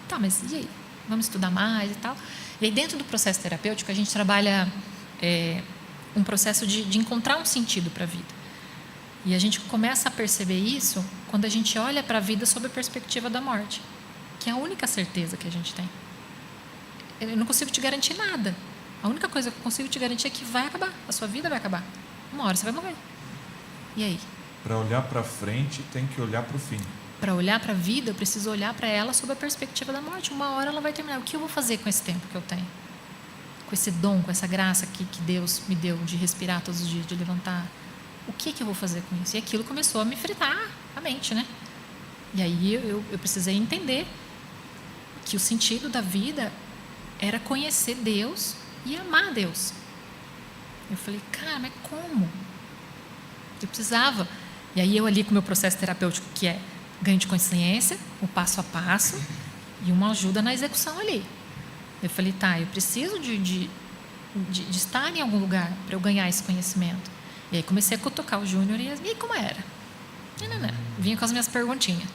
Tá, mas e aí? Vamos estudar mais e tal? E aí, dentro do processo terapêutico, a gente trabalha um processo de encontrar um sentido para a vida. E a gente começa a perceber isso quando a gente olha para a vida sob a perspectiva da morte, que é a única certeza que a gente tem. Eu não consigo te garantir nada. A única coisa que eu consigo te garantir é que vai acabar. A sua vida vai acabar. Uma hora você vai morrer. E aí? Para olhar para frente, tem que olhar para o fim. Para olhar para a vida, eu preciso olhar para ela sob a perspectiva da morte. Uma hora ela vai terminar. O que eu vou fazer com esse tempo que eu tenho? Com esse dom, com essa graça que Deus me deu de respirar todos os dias, de levantar. O que eu vou fazer com isso? E aquilo começou a me fritar a mente, né? E aí eu precisei entender que o sentido da vida era conhecer Deus e amar Deus. Eu falei, cara, mas como? Eu precisava. E aí eu ali com o meu processo terapêutico, que é ganho de consciência, o passo a passo e uma ajuda na execução ali. Eu falei, tá, eu preciso de estar em algum lugar para eu ganhar esse conhecimento. E aí comecei a cutucar o Júnior e aí como era? Não. Vinha com as minhas perguntinhas.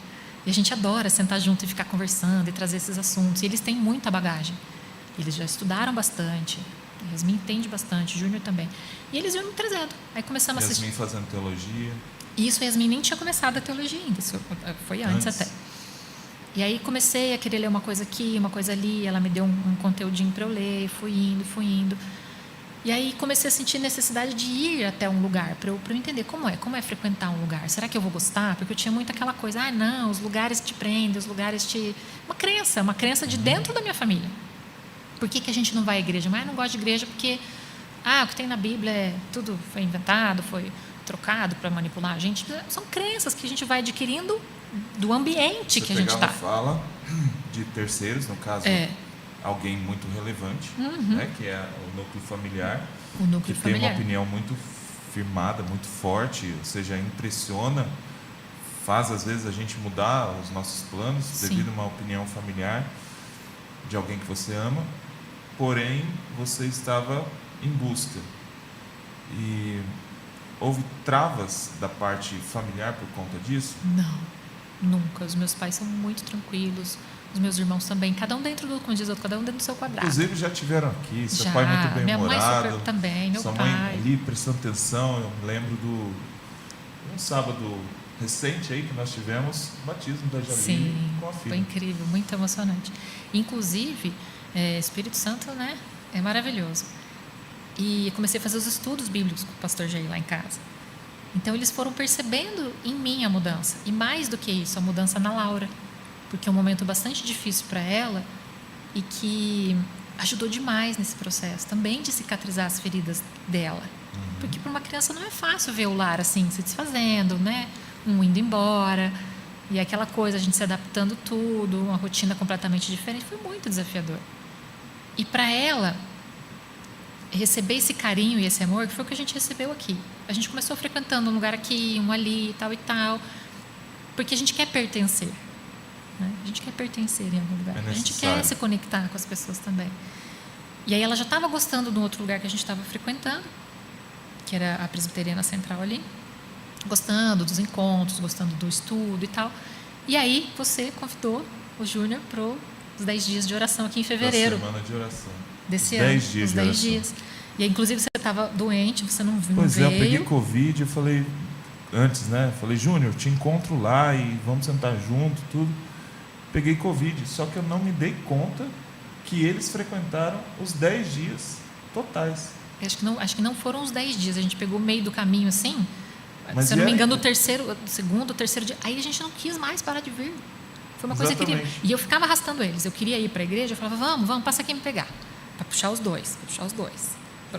E a gente adora sentar junto e ficar conversando e trazer esses assuntos. E eles têm muita bagagem. Eles já estudaram bastante. Yasmin entende bastante, Júnior também. E eles iam me trazendo. Aí começamos a assistir. Yasmin fazendo teologia. Isso, a Yasmin nem tinha começado a teologia ainda. Isso foi antes até. E aí comecei a querer ler uma coisa aqui, uma coisa ali. Ela me deu um conteúdinho para eu ler. Fui indo. E aí comecei a sentir necessidade de ir até um lugar para eu entender como é frequentar um lugar. Será que eu vou gostar? Porque eu tinha muito aquela coisa, não, os lugares te prendem, os lugares te... Uma crença de dentro da minha família. Por que a gente não vai à igreja? Mas eu não gosto de igreja porque o que tem na Bíblia tudo foi inventado, foi trocado para manipular a gente. São crenças que a gente vai adquirindo do ambiente que a gente está. Você fala de terceiros, no caso... alguém muito relevante, né, que é o núcleo familiar, que tem uma opinião muito firmada, muito forte, ou seja, impressiona, faz às vezes a gente mudar os nossos planos devido a uma opinião familiar de alguém que você ama, porém você estava em busca. E houve travas da parte familiar por conta disso? Não, nunca. Os meus pais são muito tranquilos. Os meus irmãos também, cada um dentro do, como diz o outro, cada um dentro do seu quadrado. Inclusive já tiveram aqui, seu pai muito bem minha humorado. mãe super também, meu sua pai. mãe ali prestando atenção, eu me lembro do um sábado recente aí que nós tivemos o batismo da Jalile com a filha. Foi incrível, muito emocionante. Inclusive, Espírito Santo, né, é maravilhoso. E comecei a fazer os estudos bíblicos com o pastor Jair lá em casa. Então eles foram percebendo em mim a mudança. E mais do que isso, a mudança na Laura. Porque é um momento bastante difícil para ela e que ajudou demais nesse processo também de cicatrizar as feridas dela. Porque para uma criança não é fácil ver o lar assim se desfazendo, né? Um indo embora e aquela coisa, a gente se adaptando tudo, uma rotina completamente diferente, foi muito desafiador. E para ela receber esse carinho e esse amor, que foi o que a gente recebeu aqui. A gente começou frequentando um lugar aqui, um ali, tal e tal, porque a gente quer pertencer. A gente quer pertencer em algum lugar. A gente quer se conectar com as pessoas também. E aí ela já estava gostando de um outro lugar que a gente estava frequentando, que era a Presbiteriana Central ali, gostando dos encontros, gostando do estudo e tal. E aí você convidou o Júnior para os 10 dias de oração aqui em fevereiro. Da semana de oração. Desse ano. 10 dias os 10 dias. E aí, inclusive, você estava doente, você não veio. Pois é, eu peguei Covid, eu falei, antes, né? Falei, Júnior, te encontro lá e vamos sentar junto, tudo. Peguei Covid, só que eu não me dei conta que eles frequentaram os 10 dias totais. Acho que não foram os 10 dias, a gente pegou o meio do caminho assim. Mas se eu não me engano, o segundo, o terceiro dia. Aí a gente não quis mais parar de vir. Foi uma coisa incrível. E eu ficava arrastando eles. Eu queria ir para a igreja, eu falava, vamos, passa aqui me pegar. Para puxar os dois.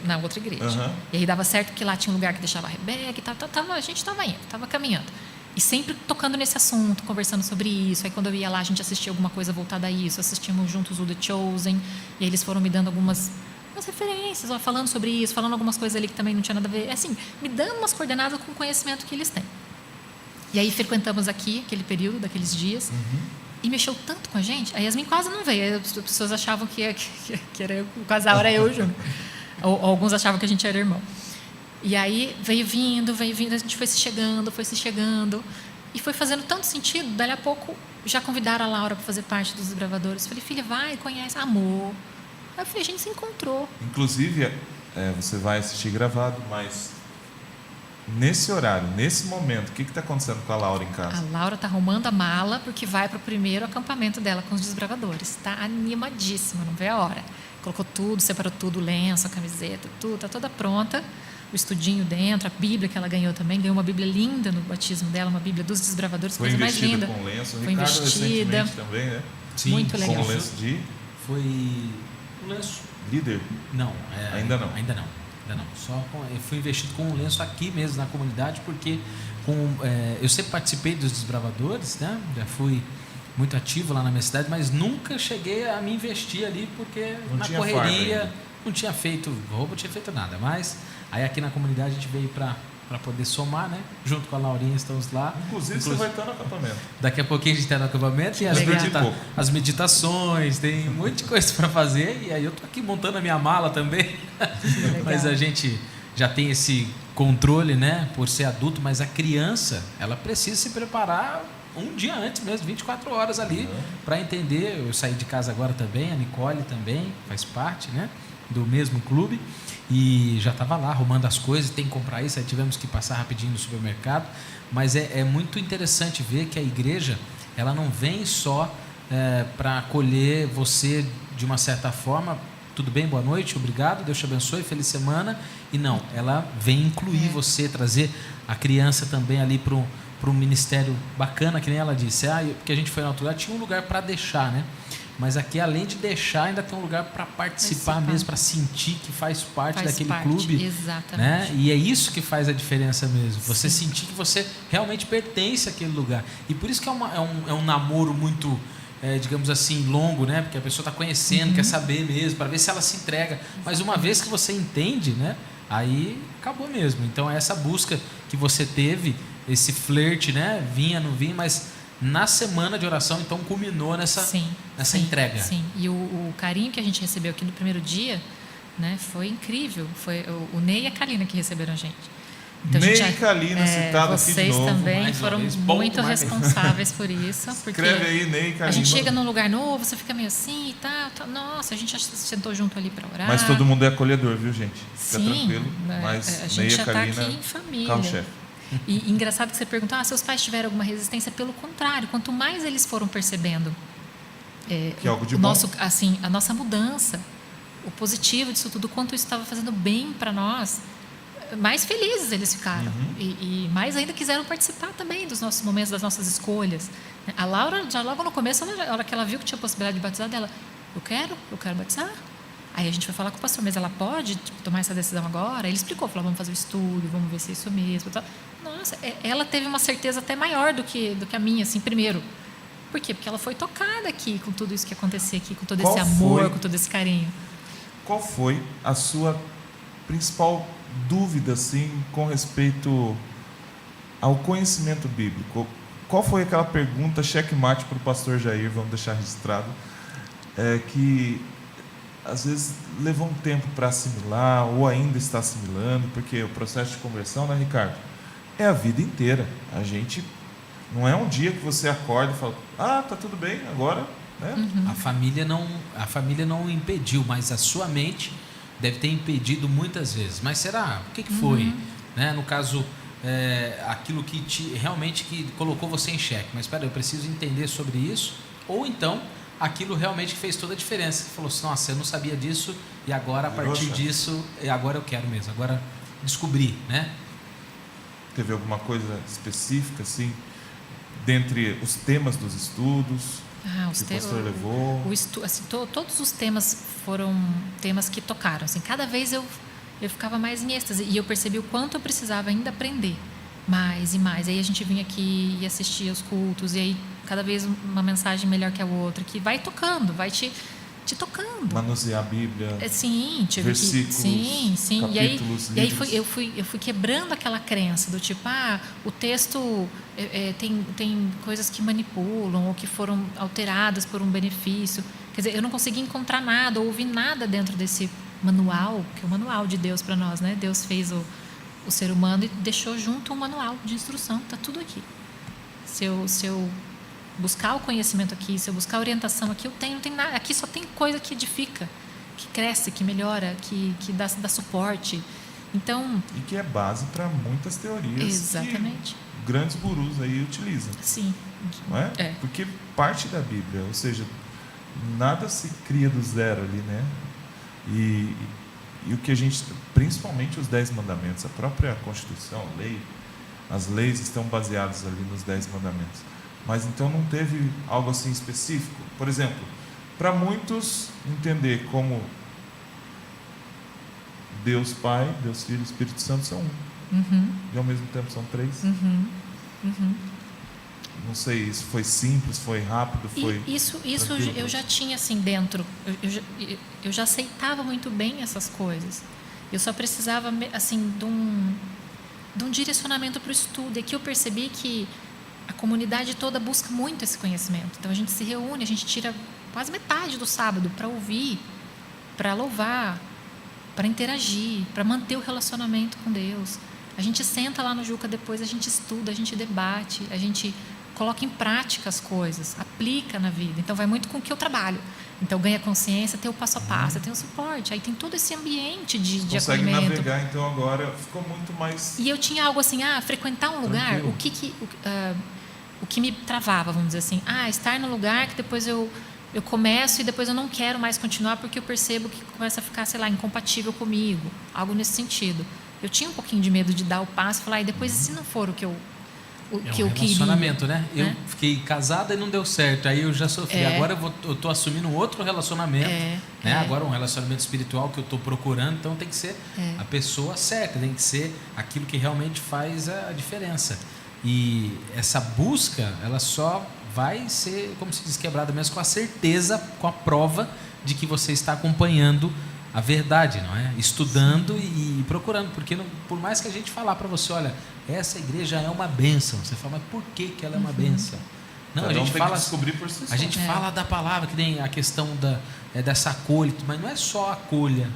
na outra igreja. Aham. E aí dava certo porque lá tinha um lugar que deixava a Rebeca e tal. A gente estava indo, estava caminhando. E sempre tocando nesse assunto, conversando sobre isso. Aí quando eu ia lá, a gente assistia alguma coisa voltada a isso. Assistimos juntos o The Chosen. E aí eles foram me dando algumas referências, ó, falando sobre isso, falando algumas coisas ali que também não tinha nada a ver. Assim, me dando umas coordenadas com o conhecimento que eles têm. E aí frequentamos aqui, aquele período, daqueles dias. E mexeu tanto com a gente. A Yasmin quase não veio. As pessoas achavam que era, o casal era eu e o Júnior. Ou alguns achavam que a gente era irmão. E aí veio vindo, a gente foi se chegando, e foi fazendo tanto sentido. Dali a pouco já convidaram a Laura para fazer parte dos desbravadores. Falei, filha, vai, conhece, amor. Aí eu falei, a gente se encontrou. Inclusive, você vai assistir gravado, mas nesse horário, nesse momento, o que está acontecendo com a Laura em casa? A Laura está arrumando a mala porque vai para o primeiro acampamento dela com os desbravadores. Está animadíssima, não vê a hora. Colocou tudo, separou tudo, o lenço, a camiseta, tudo, está toda pronta. O estudinho dentro, a Bíblia que ela ganhou também. Ganhou uma Bíblia linda no batismo dela, uma Bíblia dos desbravadores, Foi coisa mais linda. investida com lenço. Foi Ricardo investida. recentemente também, né? Sim, Muito legal. Com lenço de Foi um lenço. líder. Não. Ainda não. Ainda não. Eu fui investido com um lenço aqui mesmo na comunidade, porque eu sempre participei dos desbravadores, né? Já fui muito ativo lá na minha cidade, mas nunca cheguei a me investir ali, porque Não na tinha correria farda não tinha feito roupa, não tinha feito nada. Mas aí aqui na comunidade a gente veio para poder somar, né? Junto com a Laurinha estamos lá. Inclusive, você vai estar no acampamento. Daqui a pouquinho a gente está no acampamento e Legal. as meditações, tem um monte de coisa para fazer. E aí eu tô aqui montando a minha mala também. Mas a gente já tem esse controle, né? Por ser adulto, mas a criança, ela precisa se preparar um dia antes mesmo, 24 horas ali, para entender. Eu saí de casa agora também, a Nicole também faz parte, né? Do mesmo clube. E já estava lá arrumando as coisas, tem que comprar isso, aí tivemos que passar rapidinho no supermercado. Mas é muito interessante ver que a igreja, ela não vem só para acolher você de uma certa forma, tudo bem, boa noite, obrigado, Deus te abençoe, feliz semana. E não, ela vem incluir você, trazer a criança também ali para um ministério bacana, que nem ela disse. Porque a gente foi na outro lugar, tinha um lugar para deixar, né? Mas aqui, além de deixar, ainda tem um lugar para participar mesmo, para sentir que faz parte daquele clube. Exatamente. Né? E é isso que faz a diferença mesmo. Você sentir que você realmente pertence àquele lugar. E por isso que é um namoro muito, digamos assim, longo, né? Porque a pessoa está conhecendo, quer saber mesmo, para ver se ela se entrega. Mas uma vez que você entende, né? Aí acabou mesmo. Então, é essa busca que você teve, esse flerte, né? Vinha, não vinha, mas na semana de oração, então, culminou nessa entrega. Sim, e o carinho que a gente recebeu aqui no primeiro dia, né, foi incrível. Foi o Ney e a Kalina que receberam a gente. Então, Ney e Kalina, citado aqui de novo. Vocês também foram muito responsáveis por isso. Porque escreve aí, Ney e Kalina. A gente chega num lugar novo, você fica meio assim e tal. Nossa, a gente já sentou junto ali para orar. Mas todo mundo é acolhedor, viu, gente? Fica Sim, tranquilo. Mas a gente já está aqui em família. Carro-chefe. E engraçado que você perguntou, seus pais tiveram alguma resistência? Pelo contrário, quanto mais eles foram percebendo que é algo de bom. a nossa mudança, o positivo disso tudo, quanto isso estava fazendo bem para nós, mais felizes eles ficaram. E mais ainda quiseram participar também dos nossos momentos, das nossas escolhas. A Laura, já logo no começo, a hora que ela viu que tinha possibilidade de batizar dela, eu quero batizar. Aí a gente foi falar com o pastor, mas ela pode tomar essa decisão agora? Ele explicou, falou, vamos fazer o estudo, vamos ver se é isso mesmo. Nossa, ela teve uma certeza até maior do que a minha, assim, primeiro. Por quê? Porque ela foi tocada aqui com tudo isso que acontecia aqui, com todo esse amor, com todo esse carinho. Qual foi a sua principal dúvida, assim, com respeito ao conhecimento bíblico? Qual foi aquela pergunta, checkmate para o pastor Jair, vamos deixar registrado, que às vezes levou um tempo para assimilar, ou ainda está assimilando, porque o processo de conversão, né, Ricardo? É a vida inteira. A gente, não é um dia que você acorda e fala, tá tudo bem, agora, né? A família não impediu, mas a sua mente deve ter impedido muitas vezes. Mas será? O que foi? Né? No caso, aquilo que realmente que colocou você em xeque. Mas espera, eu preciso entender sobre isso. Ou então, aquilo realmente fez toda a diferença. Você falou assim, nossa, eu não sabia disso e agora, a partir disso, agora eu quero mesmo. Agora descobri, né? Teve alguma coisa específica, assim, dentre os temas dos estudos que o pastor levou? Todos os temas foram temas que tocaram. Assim, cada vez eu eu ficava mais em êxtase. E eu percebi o quanto eu precisava ainda aprender mais e mais. Aí a gente vinha aqui e assistia os cultos, e aí cada vez uma mensagem melhor que a outra, que vai tocando, vai te tocando. Manusear a Bíblia. Sim, versículos, sim. capítulos, e aí eu fui quebrando aquela crença do tipo, o texto tem coisas que manipulam ou que foram alteradas por um benefício. Quer dizer, eu não conseguia encontrar nada, ou ouvir nada dentro desse manual, que é o manual de Deus para nós, né? Deus fez o ser humano e deixou junto um manual de instrução, está tudo aqui. Se eu buscar o conhecimento aqui, se eu buscar a orientação aqui, não tem nada. Aqui só tem coisa que edifica, que cresce, que melhora, que dá suporte. Então, e que é base para muitas teorias. Exatamente. Que grandes gurus aí utilizam. Sim. Não é? Porque parte da Bíblia, ou seja, nada se cria do zero ali, né? E o que a gente, principalmente os 10 mandamentos, a própria Constituição, a lei, as leis estão baseadas ali nos 10 mandamentos. Mas então não teve algo assim específico. Por exemplo, para muitos entender como Deus Pai, Deus Filho e Espírito Santo são um. E ao mesmo tempo são 3. Não sei, isso foi simples, foi rápido, foi... Isso eu já tinha assim dentro. Eu já aceitava muito bem essas coisas. Eu só precisava assim de um direcionamento para o estudo. É que eu percebi que a comunidade toda busca muito esse conhecimento. Então a gente se reúne, a gente tira quase metade do sábado para ouvir, para louvar, para interagir, para manter o relacionamento com Deus. A gente senta lá no Juca depois, a gente estuda, a gente debate, a gente coloca em prática as coisas, aplica na vida. Então vai muito com o que eu trabalho. Então ganha consciência, tem o passo a passo, tem o suporte, aí tem todo esse ambiente de consegue acolhimento. Navegar, então agora ficou muito mais... E eu tinha algo assim, frequentar um lugar, o que me travava, vamos dizer assim, estar num lugar que depois eu começo e depois eu não quero mais continuar porque eu percebo que começa a ficar, sei lá, incompatível comigo, algo nesse sentido. Eu tinha um pouquinho de medo de dar o passo e falar, e depois se não for o que eu queria. Relacionamento, né? Eu fiquei casada e não deu certo, aí eu já sofri. Agora eu estou assumindo um outro relacionamento, né? Agora um relacionamento espiritual que eu estou procurando, então tem que ser a pessoa certa, tem que ser aquilo que realmente faz a diferença. E essa busca, ela só vai ser, como se diz, quebrada mesmo com a certeza, com a prova de que você está acompanhando a verdade, não é? Estudando e procurando, porque por mais que a gente falar para você, olha, essa igreja é uma bênção, você fala, mas por que ela é uma bênção? Não, a gente fala, descobrir por si só. A gente fala da palavra, que nem a questão dessa acolha, mas não é só acolha,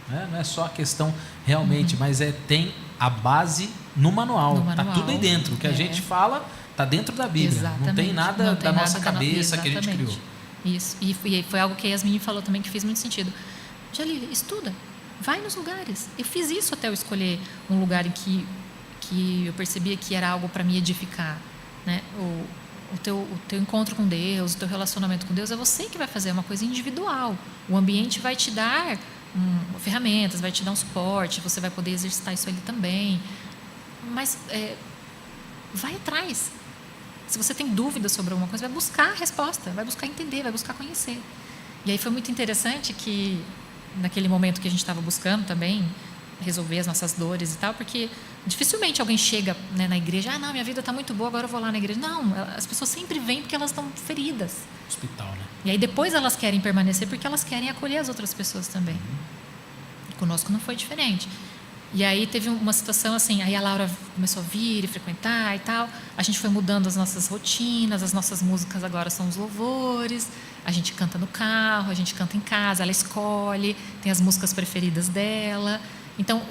né? Não é só a questão realmente, mas tem a base no manual, está tudo aí dentro. O que a gente fala está dentro da Bíblia. Exatamente. Não tem nada da nossa cabeça que a gente criou. Isso. E foi algo que a Yasmin falou também que fez muito sentido. Jalili, estuda, vai nos lugares. Eu fiz isso até eu escolher um lugar em que eu percebia que era algo para me edificar, né? O teu encontro com Deus, o teu relacionamento com Deus é você que vai fazer, é uma coisa individual. O ambiente vai te dar ferramentas, vai te dar um suporte, você vai poder exercitar isso ali também. Mas vai atrás. Se você tem dúvidas sobre alguma coisa, vai buscar a resposta, vai buscar entender, vai buscar conhecer. E aí foi muito interessante que, naquele momento que a gente estava buscando também, resolver as nossas dores e tal, porque dificilmente alguém chega, né, na igreja, não, minha vida está muito boa, agora eu vou lá na igreja. Não, as pessoas sempre vêm porque elas estão feridas. Hospital, né? E aí depois elas querem permanecer porque elas querem acolher as outras pessoas também. E conosco não foi diferente. E aí teve uma situação assim, aí a Laura começou a vir e frequentar e tal, a gente foi mudando as nossas rotinas, as nossas músicas agora são os louvores, a gente canta no carro, a gente canta em casa, ela escolhe, tem as músicas preferidas dela. Então,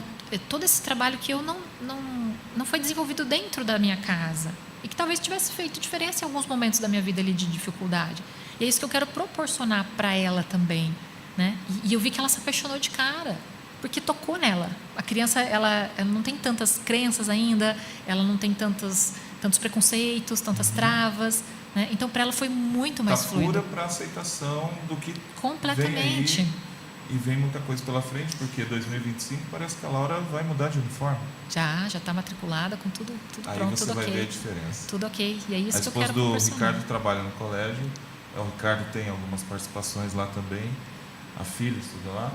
todo esse trabalho que eu não foi desenvolvido dentro da minha casa e que talvez tivesse feito diferença em alguns momentos da minha vida ali de dificuldade. E é isso que eu quero proporcionar para ela também, né? E eu vi que ela se apaixonou de cara, porque tocou nela. A criança, ela não tem tantas crenças ainda, ela não tem tantos preconceitos, tantas travas, né? Então, para ela foi muito mais fluido. Tá pura para aceitação do que completamente. Vem aí, e vem muita coisa pela frente, porque 2025 parece que a Laura vai mudar de uniforme. Já está matriculada com tudo aí pronto, você tudo vai ok. ver a diferença. Tudo ok. E é isso que eu quero proporcionar. A esposa do proporcionar. Ricardo trabalha no colégio, o Ricardo tem algumas participações lá também, a filha estuda lá,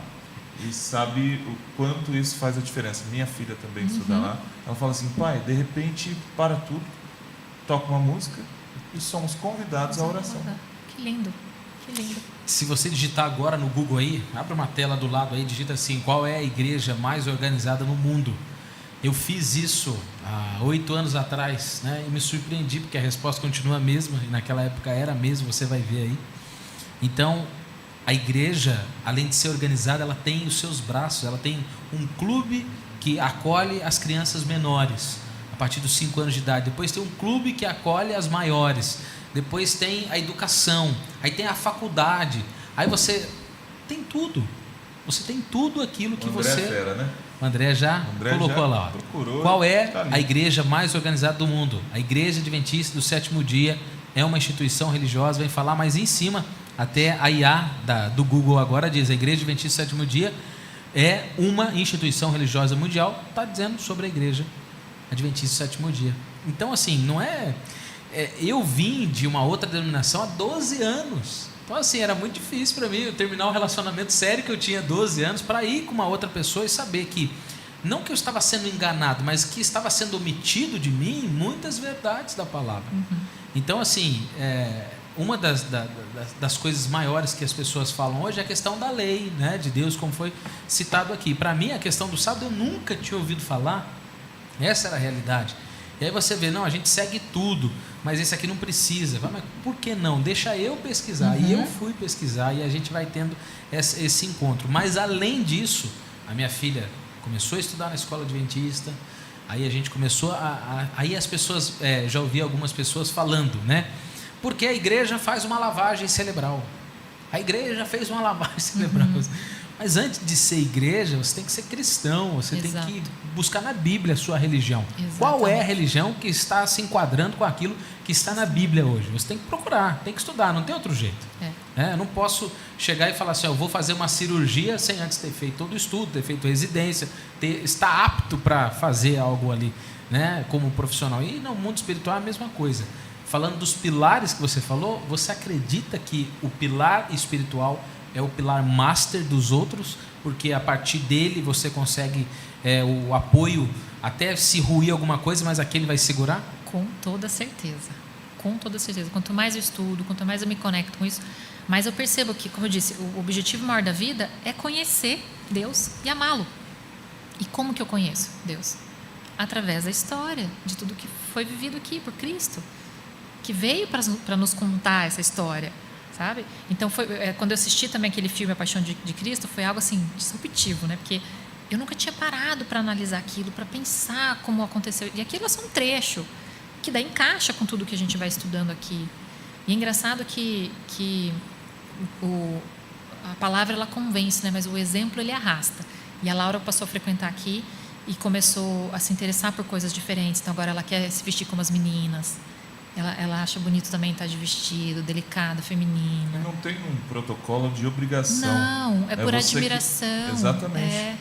E sabe o quanto isso faz a diferença. Minha filha também estuda lá. Ela fala assim, pai, de repente para tudo, toca uma música e somos convidados à oração. Que lindo, que lindo. Se você digitar agora no Google aí, abre uma tela do lado aí, digita assim, qual é a igreja mais organizada no mundo? Eu fiz isso há 8 anos atrás, né? E me surpreendi, porque a resposta continua a mesma, e naquela época era a mesma, você vai ver aí. Então, a igreja, além de ser organizada, ela tem os seus braços, ela tem um clube que acolhe as crianças menores, a partir dos 5 anos de idade. Depois tem um clube que acolhe as maiores. Depois tem a educação, aí tem a faculdade, aí você tem tudo. Você tem tudo aquilo que André você... é fera, né? O André já colocou lá. Ó. Procurou, qual é tá ali. A igreja mais organizada do mundo? A Igreja Adventista do Sétimo Dia é uma instituição religiosa, vem falar, mas em cima, até a IA do Google agora diz, a Igreja Adventista do Sétimo Dia é uma instituição religiosa mundial, está dizendo sobre a Igreja Adventista do Sétimo Dia. Então, assim, não é... eu vim de uma outra denominação há 12 anos. Então, assim, era muito difícil para mim eu terminar um relacionamento sério que eu tinha 12 anos para ir com uma outra pessoa e saber que, não que eu estava sendo enganado, mas que estava sendo omitido de mim muitas verdades da palavra. Então, assim, uma das coisas maiores que as pessoas falam hoje é a questão da lei, né, de Deus, como foi citado aqui. Para mim, a questão do sábado eu nunca tinha ouvido falar. Essa era a realidade. E aí você vê, não, a gente segue tudo, mas esse aqui não precisa. Mas por que não? Deixa eu pesquisar. E eu fui pesquisar e a gente vai tendo esse encontro. Mas além disso, a minha filha começou a estudar na escola adventista, aí a gente começou aí as pessoas, já ouvi algumas pessoas falando, né? Porque a igreja faz uma lavagem cerebral. A igreja fez uma lavagem cerebral. Mas antes de ser igreja, você tem que ser cristão, você Exato. tem que buscar na Bíblia a sua religião. Exatamente. Qual é a religião que está se enquadrando com aquilo que está na Bíblia hoje? Você tem que procurar, tem que estudar, não tem outro jeito. Eu não posso chegar e falar assim, eu vou fazer uma cirurgia sem antes ter feito todo o estudo, ter feito residência, estar apto para fazer algo ali, né, como profissional. E no mundo espiritual é a mesma coisa. Falando dos pilares que você falou, você acredita que o pilar espiritual é o pilar master dos outros, porque a partir dele você consegue o apoio, até se ruir alguma coisa, mas aquele vai segurar? Com toda certeza. Com toda certeza. Quanto mais eu estudo, quanto mais eu me conecto com isso, mais eu percebo que, como eu disse, o objetivo maior da vida é conhecer Deus e amá-lo. E como que eu conheço Deus? Através da história, de tudo que foi vivido aqui por Cristo, que veio para nos contar essa história. Sabe? Então, quando eu assisti também aquele filme A Paixão de Cristo, foi algo assim, disruptivo, né? Porque eu nunca tinha parado para analisar aquilo, para pensar como aconteceu. E aquilo é só um trecho, que daí encaixa com tudo que a gente vai estudando aqui. E é engraçado que a palavra ela convence, né? Mas o exemplo ele arrasta. E a Laura passou a frequentar aqui e começou a se interessar por coisas diferentes. Então, agora ela quer se vestir como as meninas. Ela acha bonito também estar de vestido, delicada, feminina. Não tem um protocolo de obrigação. Não, é por admiração. Exatamente.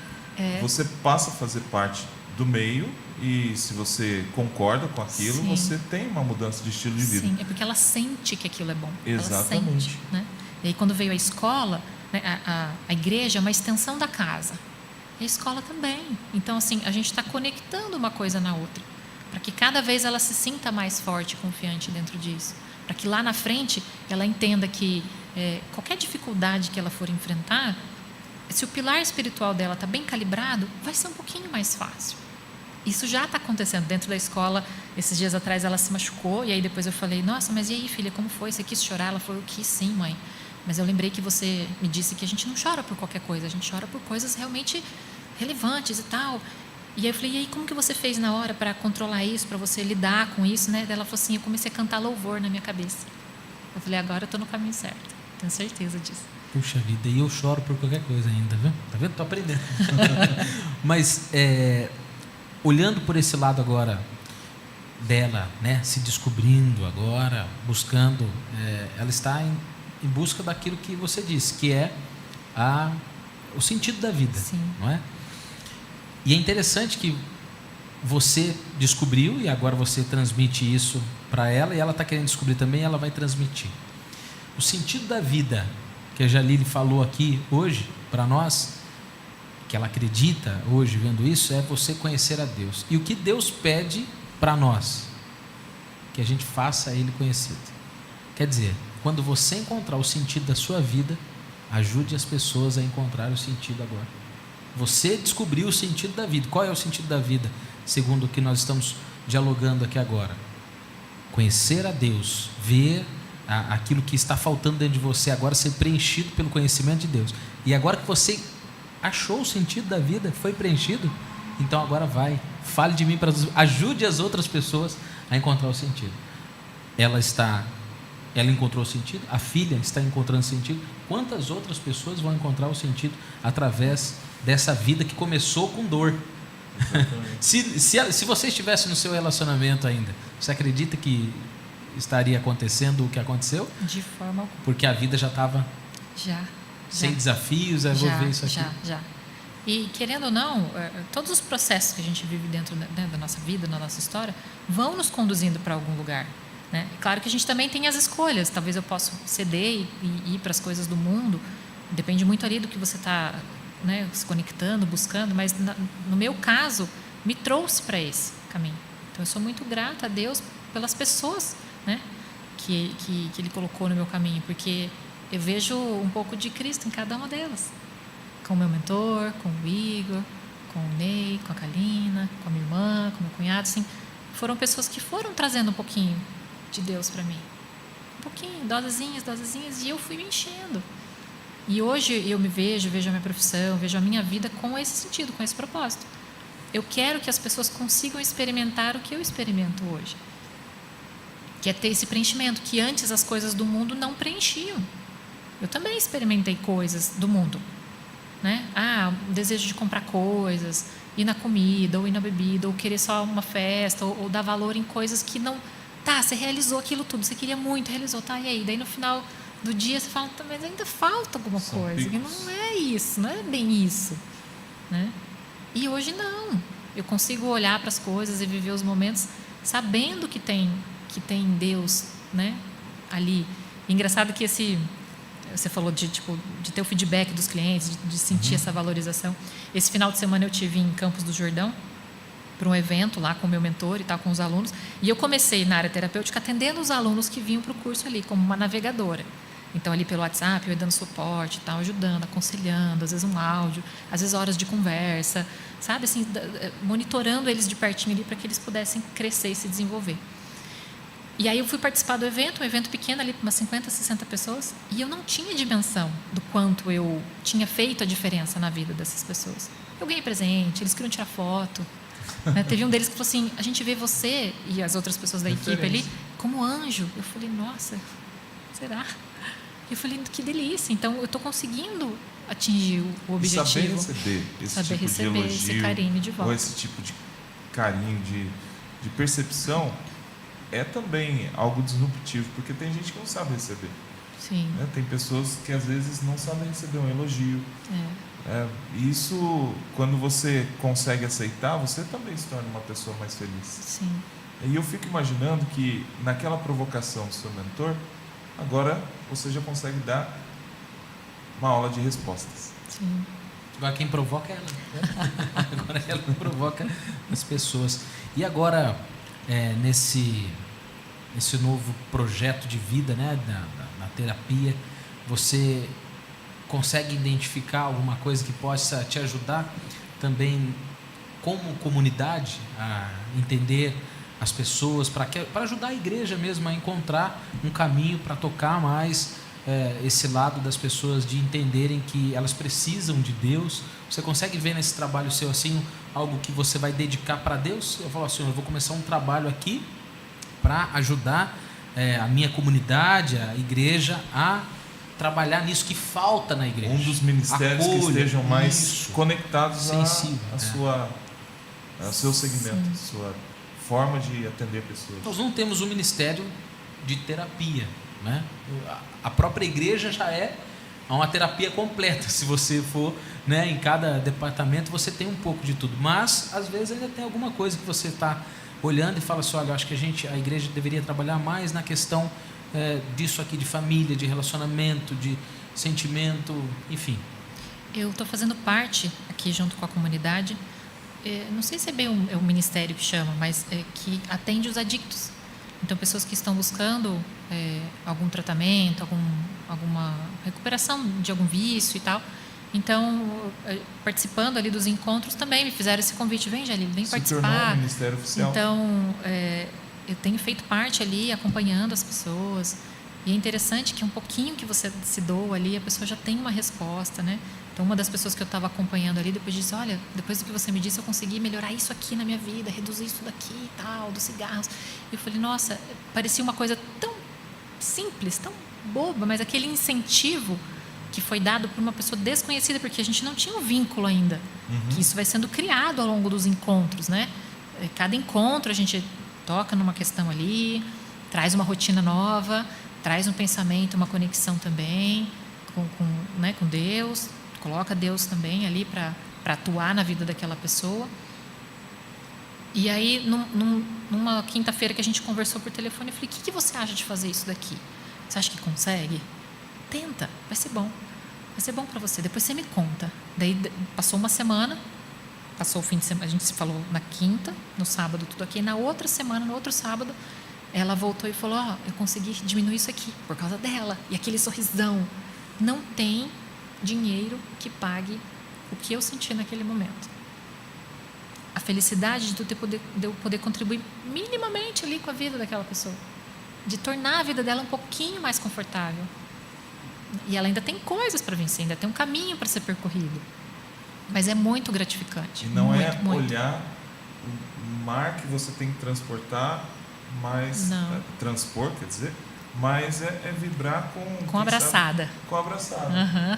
Você passa a fazer parte do meio e se você concorda com aquilo, Sim. você tem uma mudança de estilo de vida. Sim, é porque ela sente que aquilo é bom. Exatamente. Ela sente, né? E aí quando veio a escola, né, a igreja é uma extensão da casa. E a escola também. Então, assim, a gente está conectando uma coisa na outra. Para que cada vez ela se sinta mais forte e confiante dentro disso. Para que lá na frente ela entenda que qualquer dificuldade que ela for enfrentar, se o pilar espiritual dela está bem calibrado, vai ser um pouquinho mais fácil. Isso já está acontecendo dentro da escola. Esses dias atrás ela se machucou e aí depois eu falei, nossa, mas e aí, filha, como foi? Você quis chorar? Ela falou, eu quis sim, mãe. Mas eu lembrei que você me disse que a gente não chora por qualquer coisa, a gente chora por coisas realmente relevantes e tal. E aí eu falei, e aí, como que você fez na hora para controlar isso, para você lidar com isso, né? Ela falou assim, eu comecei a cantar louvor na minha cabeça. Eu falei, agora eu estou no caminho certo, tenho certeza disso. Puxa vida, e eu choro por qualquer coisa ainda, viu? Tá vendo? Tô aprendendo. Mas, olhando por esse lado agora dela, né? Se descobrindo agora, buscando, ela está em busca daquilo que você disse, que é o sentido da vida. Sim. Não é? E é interessante que você descobriu e agora você transmite isso para ela e ela está querendo descobrir também e ela vai transmitir. O sentido da vida, que a Jalile falou aqui hoje para nós, que ela acredita hoje vendo isso, é você conhecer a Deus. E o que Deus pede para nós? Que a gente faça Ele conhecido. Quer dizer, quando você encontrar o sentido da sua vida, ajude as pessoas a encontrar o sentido agora. Você descobriu o sentido da vida. Qual é o sentido da vida, segundo o que nós estamos dialogando aqui agora? Conhecer a Deus, ver aquilo que está faltando dentro de você agora ser preenchido pelo conhecimento de Deus. E agora que você achou o sentido da vida, foi preenchido, então agora vai, fale de mim, ajude as outras pessoas a encontrar o sentido. Ela encontrou o sentido, a filha está encontrando sentido. Quantas outras pessoas vão encontrar o sentido através dessa vida que começou com dor? Se você estivesse no seu relacionamento ainda, você acredita que estaria acontecendo o que aconteceu? De forma alguma. Porque a vida já estava sem desafios, vou ver isso aqui. Já. E querendo ou não, todos os processos que a gente vive dentro da nossa vida, na nossa história, vão nos conduzindo para algum lugar, né? Claro que a gente também tem as escolhas. Talvez eu possa ceder e ir para as coisas do mundo. Depende muito ali do que você está, né, se conectando, buscando. Mas no meu caso, me trouxe para esse caminho. Então eu sou muito grata a Deus pelas pessoas, né, que Ele colocou no meu caminho, porque eu vejo um pouco de Cristo em cada uma delas. Com o meu mentor, com o Igor, com o Ney, com a Kalina, com a minha irmã, com o meu cunhado, assim, foram pessoas que foram trazendo um pouquinho de Deus para mim. Um pouquinho, dosezinhas, e eu fui me enchendo. E hoje eu me vejo a minha profissão, vejo a minha vida com esse sentido, com esse propósito. Eu quero que as pessoas consigam experimentar o que eu experimento hoje. Que é ter esse preenchimento, que antes as coisas do mundo não preenchiam. Eu também experimentei coisas do mundo, né? O desejo de comprar coisas, ir na comida, ou ir na bebida, ou querer só uma festa, ou dar valor em coisas que não... Tá, você realizou aquilo tudo, você queria muito, realizou, tá, e aí? Daí no final do dia você fala, mas ainda falta alguma coisa, que não é isso, não é bem isso, né? E hoje não. Eu consigo olhar para as coisas e viver os momentos sabendo que tem Deus, né, ali. E engraçado que você falou de ter o feedback dos clientes, de sentir essa valorização. Esse final de semana eu tive em Campos do Jordão para um evento lá com o meu mentor e tal, com os alunos, e eu comecei na área terapêutica atendendo os alunos que vinham para o curso ali como uma navegadora. Então ali pelo WhatsApp eu ia dando suporte, tal, ajudando, aconselhando, às vezes um áudio, às vezes horas de conversa, sabe, assim, monitorando eles de pertinho ali para que eles pudessem crescer e se desenvolver. E aí eu fui participar do evento, um evento pequeno ali, para umas 50, 60 pessoas, e eu não tinha dimensão do quanto eu tinha feito a diferença na vida dessas pessoas. Eu ganhei presente, eles queriam tirar foto, né? Teve um deles que falou assim, a gente vê você e as outras pessoas da equipe ali como anjo. Eu falei, nossa, será? Eu falei, que delícia, então eu estou conseguindo atingir o objetivo. E saber receber esse tipo de elogio, esse carinho de volta. ou esse tipo de carinho, de percepção, é também algo disruptivo, porque tem gente que não sabe receber. Sim. Né? Tem pessoas que às vezes não sabem receber um elogio. Isso, quando você consegue aceitar, você também se torna uma pessoa mais feliz. Sim. E eu fico imaginando que naquela provocação do seu mentor, agora você já consegue dar uma aula de respostas. Sim. Agora quem provoca é ela. Agora ela provoca as pessoas. E agora, nesse novo projeto de vida, né, na terapia, você consegue identificar alguma coisa que possa te ajudar também como comunidade a entender as pessoas, para ajudar a igreja mesmo a encontrar um caminho para tocar mais esse lado das pessoas, de entenderem que elas precisam de Deus? Você consegue ver nesse trabalho seu assim algo que você vai dedicar para Deus? Eu falo assim, eu vou começar um trabalho aqui para ajudar a minha comunidade, a igreja, a trabalhar nisso que falta na igreja. Um dos ministérios que estejam mais conectados ao seu segmento, a sua forma de atender pessoas. Nós não temos um ministério de terapia, né? A própria igreja já é uma terapia completa. Se você for, né, em cada departamento, você tem um pouco de tudo. Mas, às vezes, ainda tem alguma coisa que você está olhando e fala assim, olha, eu acho que a igreja deveria trabalhar mais na questão disso aqui, de família, de relacionamento, de sentimento, enfim. Eu estou fazendo parte aqui junto com a comunidade, não sei se é bem o ministério que chama, mas que atende os adictos. Então, pessoas que estão buscando algum tratamento, alguma recuperação de algum vício e tal. Então, participando ali dos encontros também, me fizeram esse convite, vem, Jalil, vem participar. Se tornou um ministério oficial. Então, eu tenho feito parte ali, acompanhando as pessoas. E é interessante que um pouquinho que você se doa ali, a pessoa já tem uma resposta, né? Então, uma das pessoas que eu estava acompanhando ali, depois disse, olha, depois do que você me disse, eu consegui melhorar isso aqui na minha vida, reduzir isso daqui e tal, dos cigarros. Eu falei, nossa, parecia uma coisa tão simples, tão boba, mas aquele incentivo que foi dado por uma pessoa desconhecida, porque a gente não tinha um vínculo ainda, que isso vai sendo criado ao longo dos encontros, né? Cada encontro a gente toca numa questão ali, traz uma rotina nova, traz um pensamento, uma conexão também com Deus, coloca Deus também ali para atuar na vida daquela pessoa. E aí, numa quinta-feira que a gente conversou por telefone, eu falei, o que você acha de fazer isso daqui? Você acha que consegue? Tenta, vai ser bom para você, depois você me conta. Daí passou uma semana, passou o fim de semana, a gente se falou na quinta, no sábado tudo aqui, na outra semana, no outro sábado, ela voltou e falou, eu consegui diminuir isso aqui, por causa dela, e aquele sorrisão. Não tem dinheiro que pague o que eu senti naquele momento. A felicidade de eu poder contribuir minimamente ali com a vida daquela pessoa, de tornar a vida dela um pouquinho mais confortável. E ela ainda tem coisas para vencer, ainda tem um caminho para ser percorrido. Mas é muito gratificante. E não muito. Olhar o mar que você tem que transportar, mas transpor, quer dizer, mas é vibrar com a abraçada. Com a abraçada. Uhum.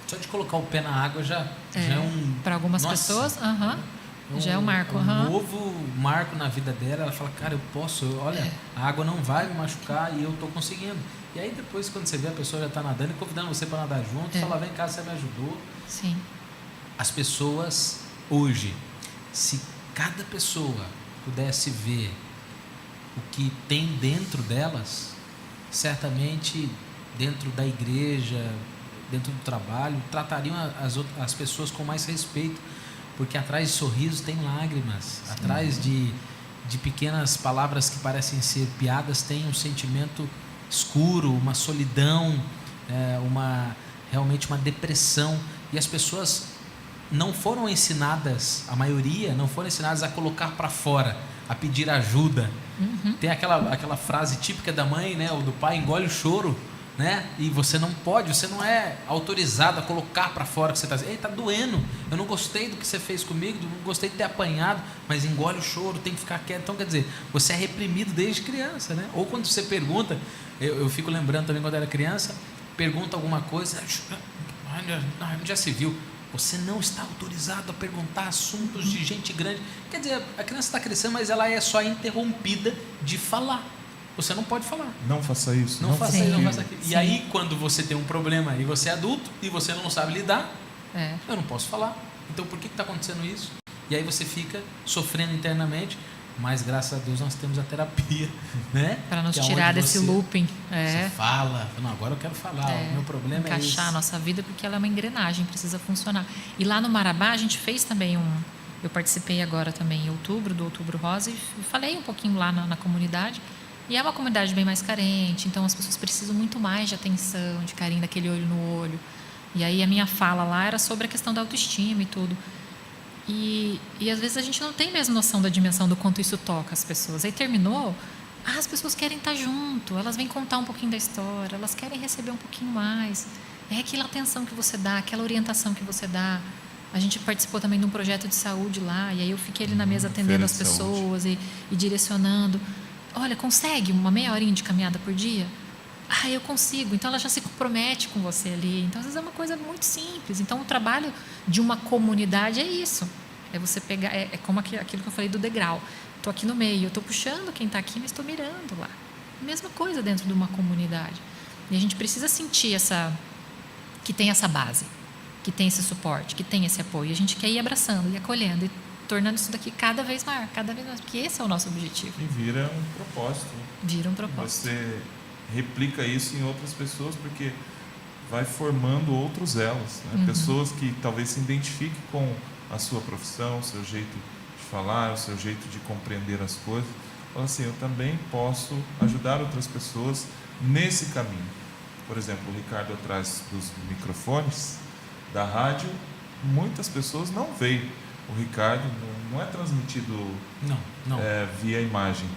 Só de colocar o pé na água já é um... Para algumas pessoas, já é um marco. Um novo marco na vida dela. Ela fala, cara, eu posso, olha, a água não vai me machucar e eu estou conseguindo. E aí depois, quando você vê a pessoa já está nadando e convidando você para nadar junto, fala, vem cá, você me ajudou. Sim. As pessoas hoje, se cada pessoa pudesse ver o que tem dentro delas, certamente dentro da igreja, dentro do trabalho, tratariam as pessoas com mais respeito, porque atrás de sorrisos tem lágrimas, atrás de pequenas palavras que parecem ser piadas tem um sentimento escuro, uma solidão, realmente uma depressão, e as pessoas não foram ensinadas, a maioria não foram ensinadas a colocar para fora, a pedir ajuda. Tem aquela frase típica da mãe, né, ou do pai, engole o choro, né? E você não é autorizado a colocar para fora o que você está dizendo. Ei, está doendo, eu não gostei do que você fez comigo, não gostei de ter apanhado, mas engole o choro, tem que ficar quieto. Então, quer dizer, você é reprimido desde criança, né? Ou quando você pergunta, eu fico lembrando também quando era criança, pergunta alguma coisa, já se viu, você não está autorizado a perguntar assuntos de gente grande. Quer dizer, a criança está crescendo, mas ela é só interrompida de falar. Você não pode falar. Não faça isso. Não faça isso, não faça aquilo. E aí, quando você tem um problema e você é adulto e você não sabe lidar, eu não posso falar. Então, por que está acontecendo isso? E aí você fica sofrendo internamente, mas graças a Deus nós temos a terapia, né? Para nos tirar desse looping. Você fala, não, agora eu quero falar, o meu problema é esse. Encaixar a nossa vida, porque ela é uma engrenagem, precisa funcionar. E lá no Marabá, a gente fez também eu participei agora também em outubro, do Outubro Rosa, e falei um pouquinho lá na comunidade. E é uma comunidade bem mais carente, então as pessoas precisam muito mais de atenção, de carinho, daquele olho no olho. E aí a minha fala lá era sobre a questão da autoestima e tudo. E às vezes a gente não tem mesmo noção da dimensão do quanto isso toca as pessoas. Aí terminou, as pessoas querem estar junto, elas vêm contar um pouquinho da história, elas querem receber um pouquinho mais. É aquela atenção que você dá, aquela orientação que você dá. A gente participou também de um projeto de saúde lá, e aí eu fiquei ali na mesa atendendo as pessoas e direcionando. Olha, consegue uma meia horinha de caminhada por dia? Eu consigo. Então, ela já se compromete com você ali. Então, às vezes, é uma coisa muito simples. Então, o trabalho de uma comunidade é isso. É você pegar... É como aquilo que eu falei do degrau. Estou aqui no meio, eu estou puxando quem está aqui, mas estou mirando lá. Mesma coisa dentro de uma comunidade. E a gente precisa sentir que tem essa base, que tem esse suporte, que tem esse apoio. A gente quer ir abraçando e acolhendo e tornando isso daqui cada vez maior, porque esse é o nosso objetivo. E vira um propósito. Vira um propósito. Você replica isso em outras pessoas, porque vai formando outros elos, né? Pessoas que talvez se identifiquem com a sua profissão, o seu jeito de falar, o seu jeito de compreender as coisas. Falam assim, eu também posso ajudar outras pessoas nesse caminho. Por exemplo, o Ricardo atrás dos microfones da rádio, muitas pessoas não veem o Ricardo, não é transmitido Não. via imagem,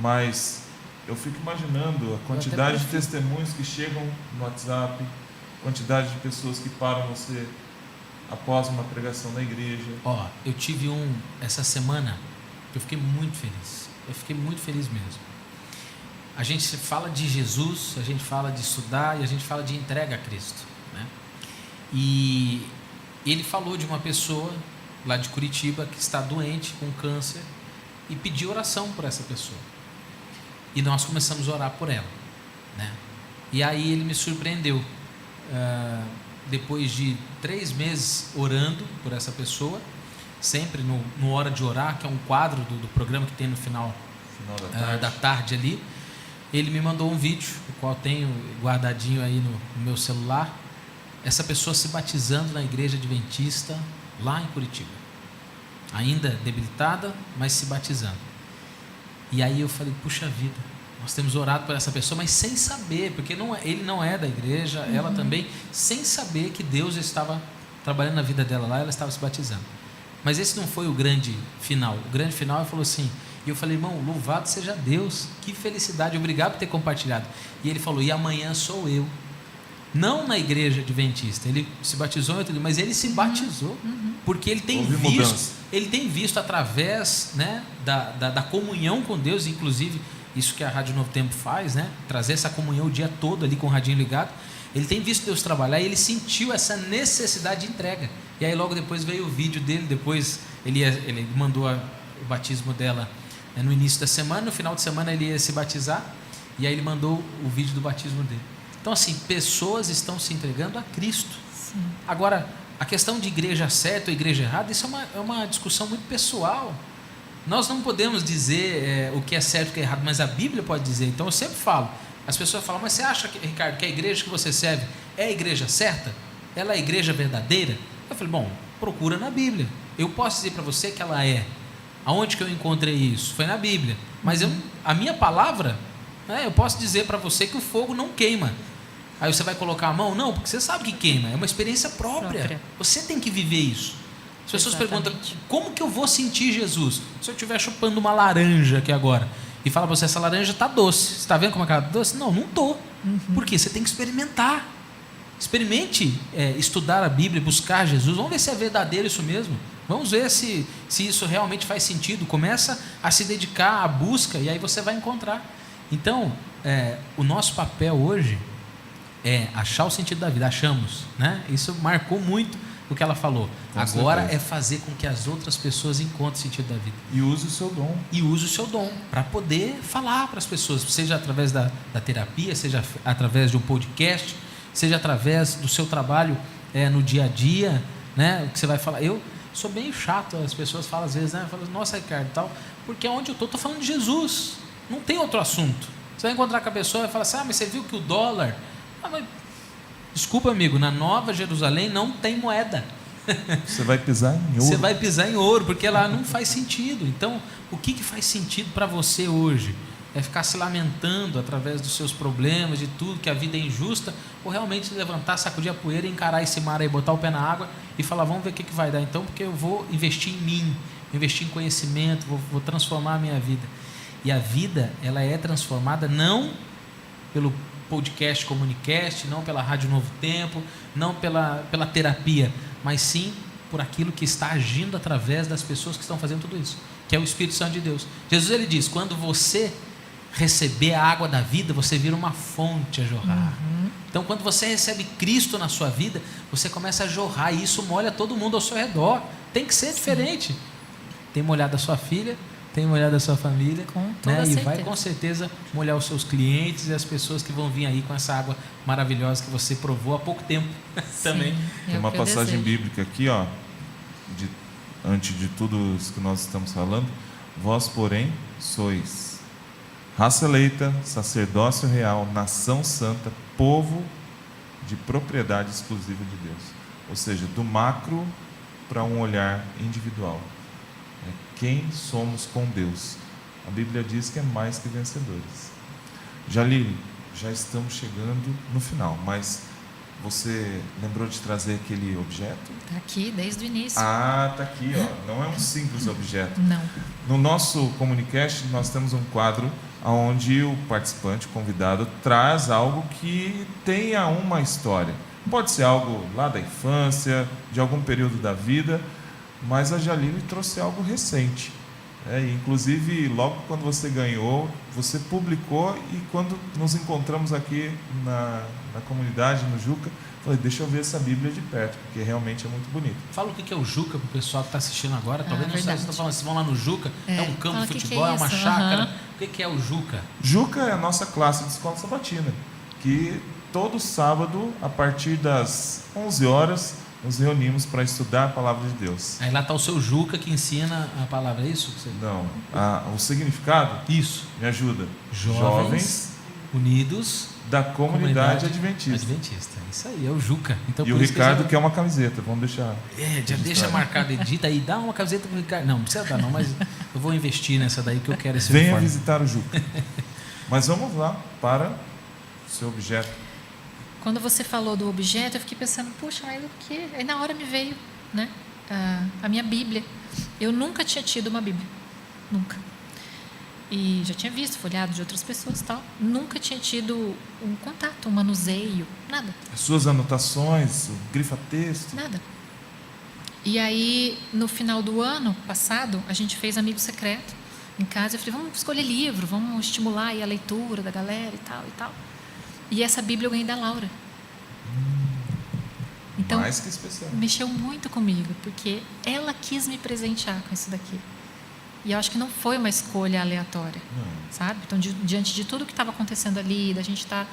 mas eu fico imaginando a quantidade de testemunhos que chegam no WhatsApp, quantidade de pessoas que param você após uma pregação na igreja. Eu tive essa semana, eu fiquei muito feliz. Eu fiquei muito feliz mesmo. A gente fala de Jesus, a gente fala de estudar e a gente fala de entrega a Cristo, né? E ele falou de uma pessoa lá de Curitiba que está doente com câncer e pediu oração por essa pessoa. E nós começamos a orar por ela, né? E aí ele me surpreendeu. Depois de 3 meses orando por essa pessoa, sempre no Hora de Orar, que é um quadro do programa que tem no final da tarde ali, ele me mandou um vídeo, o qual eu tenho guardadinho aí no meu celular, essa pessoa se batizando na igreja adventista lá em Curitiba, ainda debilitada, mas se batizando. E aí eu falei, puxa vida, nós temos orado por essa pessoa, mas sem saber, porque ele não é da igreja, ela também, sem saber que Deus estava trabalhando na vida dela lá, ela estava se batizando. Mas esse não foi o grande final. O grande final, ele falou assim, e eu falei, irmão, louvado seja Deus, que felicidade, obrigado por ter compartilhado. E ele falou, e amanhã sou eu. Não na igreja adventista, ele se batizou, mas ele se batizou, porque ele tem visto através, né, da comunhão com Deus, inclusive isso que a Rádio Novo Tempo faz, né, trazer essa comunhão o dia todo ali com o radinho ligado. Ele tem visto Deus trabalhar e ele sentiu essa necessidade de entrega. E aí logo depois veio o vídeo dele, depois ele mandou o batismo dela no início da semana, no final de semana ele ia se batizar, e aí ele mandou o vídeo do batismo dele. Então assim, pessoas estão se entregando a Cristo. Sim. Agora, a questão de igreja certa ou igreja errada, isso é uma discussão muito pessoal. Nós não podemos dizer o que é certo e o que é errado, mas a Bíblia pode dizer. Então eu sempre falo, as pessoas falam, mas você acha, Ricardo, que a igreja que você serve é a igreja certa? Ela é a igreja verdadeira? Eu falei, bom, procura na Bíblia. Eu posso dizer para você que ela é. Aonde que eu encontrei isso? Foi na Bíblia. Mas a minha palavra, eu posso dizer para você que o fogo não queima. Aí você vai colocar a mão? Não, porque você sabe que queima. É uma experiência própria. Você tem que viver isso. As pessoas perguntam, como que eu vou sentir Jesus? Se eu estiver chupando uma laranja aqui agora e fala para você, essa laranja está doce. Você está vendo como é que ela está doce? Não, não estou. Por quê? Você tem que experimentar. Experimente estudar a Bíblia, buscar Jesus. Vamos ver se é verdadeiro isso mesmo. Vamos ver se isso realmente faz sentido. Começa a se dedicar à busca e aí você vai encontrar. Então, o nosso papel hoje é achar o sentido da vida. Achamos, né? Isso marcou muito o que ela falou. Agora é fazer com que as outras pessoas encontrem o sentido da vida. E use o seu dom. E use o seu dom para poder falar para as pessoas, seja através da terapia, seja através de um podcast, seja através do seu trabalho no dia a dia, né? O que você vai falar. Eu sou bem chato, as pessoas falam às vezes, né? Falam, nossa, Ricardo, tal, porque onde eu estou falando de Jesus, não tem outro assunto. Você vai encontrar com a pessoa e fala assim, mas você viu que o dólar... mas, desculpa, amigo, na Nova Jerusalém não tem moeda. Você vai pisar em ouro. Você vai pisar em ouro, porque lá não faz sentido. Então, o que faz sentido para você hoje? É ficar se lamentando através dos seus problemas, de tudo, que a vida é injusta, ou realmente levantar, sacudir a poeira, encarar esse mar aí, botar o pé na água e falar, vamos ver o que vai dar então, porque eu vou investir em mim, investir em conhecimento, vou transformar a minha vida. E a vida, ela é transformada não pelo podcast Comunicast, não pela Rádio Novo Tempo, não pela terapia, mas sim por aquilo que está agindo através das pessoas que estão fazendo tudo isso, que é o Espírito Santo de Deus. Jesus, ele diz, quando você receber a água da vida, você vira uma fonte a jorrar. Então, quando você recebe Cristo na sua vida, você começa a jorrar, e isso molha todo mundo ao seu redor. Tem que ser diferente. Tem molhado a sua filha, tem molhado a sua família, com toda né? E certeza. vai com certeza molhar os seus clientes e as pessoas que vão vir aí com essa água maravilhosa que você provou há pouco tempo também. Tem uma passagem bíblica aqui, ó, antes de tudo isso que nós estamos falando. Vós, porém, sois raça eleita, sacerdócio real, nação santa, povo de propriedade exclusiva de Deus. Ou seja, do macro para um olhar individual. Quem somos com Deus? A Bíblia diz que é mais que vencedores. Jalili, já estamos chegando no final, mas você lembrou de trazer aquele objeto? Está aqui desde o início. Ah, está aqui, ó. Não é um simples objeto. Não. No nosso Comunicast, nós temos um quadro onde o participante, o convidado, traz algo que tenha uma história. Pode ser algo lá da infância, de algum período da vida, mas a Jalili trouxe algo recente. Inclusive, logo quando você ganhou, você publicou, e quando nos encontramos aqui na comunidade, no Juca, falei, deixa eu ver essa Bíblia de perto, porque realmente é muito bonito. Fala o que é o Juca para o pessoal que está assistindo agora. Talvez não saiba, você está falando, vocês vão lá no Juca, é um campo de futebol, é uma chácara. O que é o Juca? Juca é a nossa classe de escola sabatina, que todo sábado, a partir das 11 horas, nos reunimos para estudar a palavra de Deus. Aí lá está o seu Juca que ensina a palavra, é isso? Não, o significado? Isso. Me ajuda. Jovens Unidos da Comunidade Adventista. Isso aí, é o Juca. Então, e o Ricardo quer uma camiseta, vamos deixar. Já deixa marcado, edita aí, dá uma camiseta pro Ricardo. Não precisa dar não, mas eu vou investir nessa daí que eu quero esse Venha uniforme. Visitar o Juca. Mas vamos lá para o seu objeto. Quando você falou do objeto, eu fiquei pensando, puxa, mas o quê? Aí na hora me veio, né, a minha Bíblia. Eu nunca tinha tido uma Bíblia. Nunca. E já tinha visto, folhado de outras pessoas e tal. Nunca tinha tido um contato, um manuseio, nada. As suas anotações, o grifa-texto. Nada. E aí, no final do ano passado, a gente fez amigo secreto em casa. Eu falei, vamos escolher livro, vamos estimular aí a leitura da galera e tal e tal. E essa Bíblia eu ganhei da Laura. Então, mais que especial. Mexeu muito comigo, porque ela quis me presentear com isso daqui. E eu acho que não foi uma escolha aleatória, sabe? Então, diante de tudo que estava acontecendo ali, da gente estar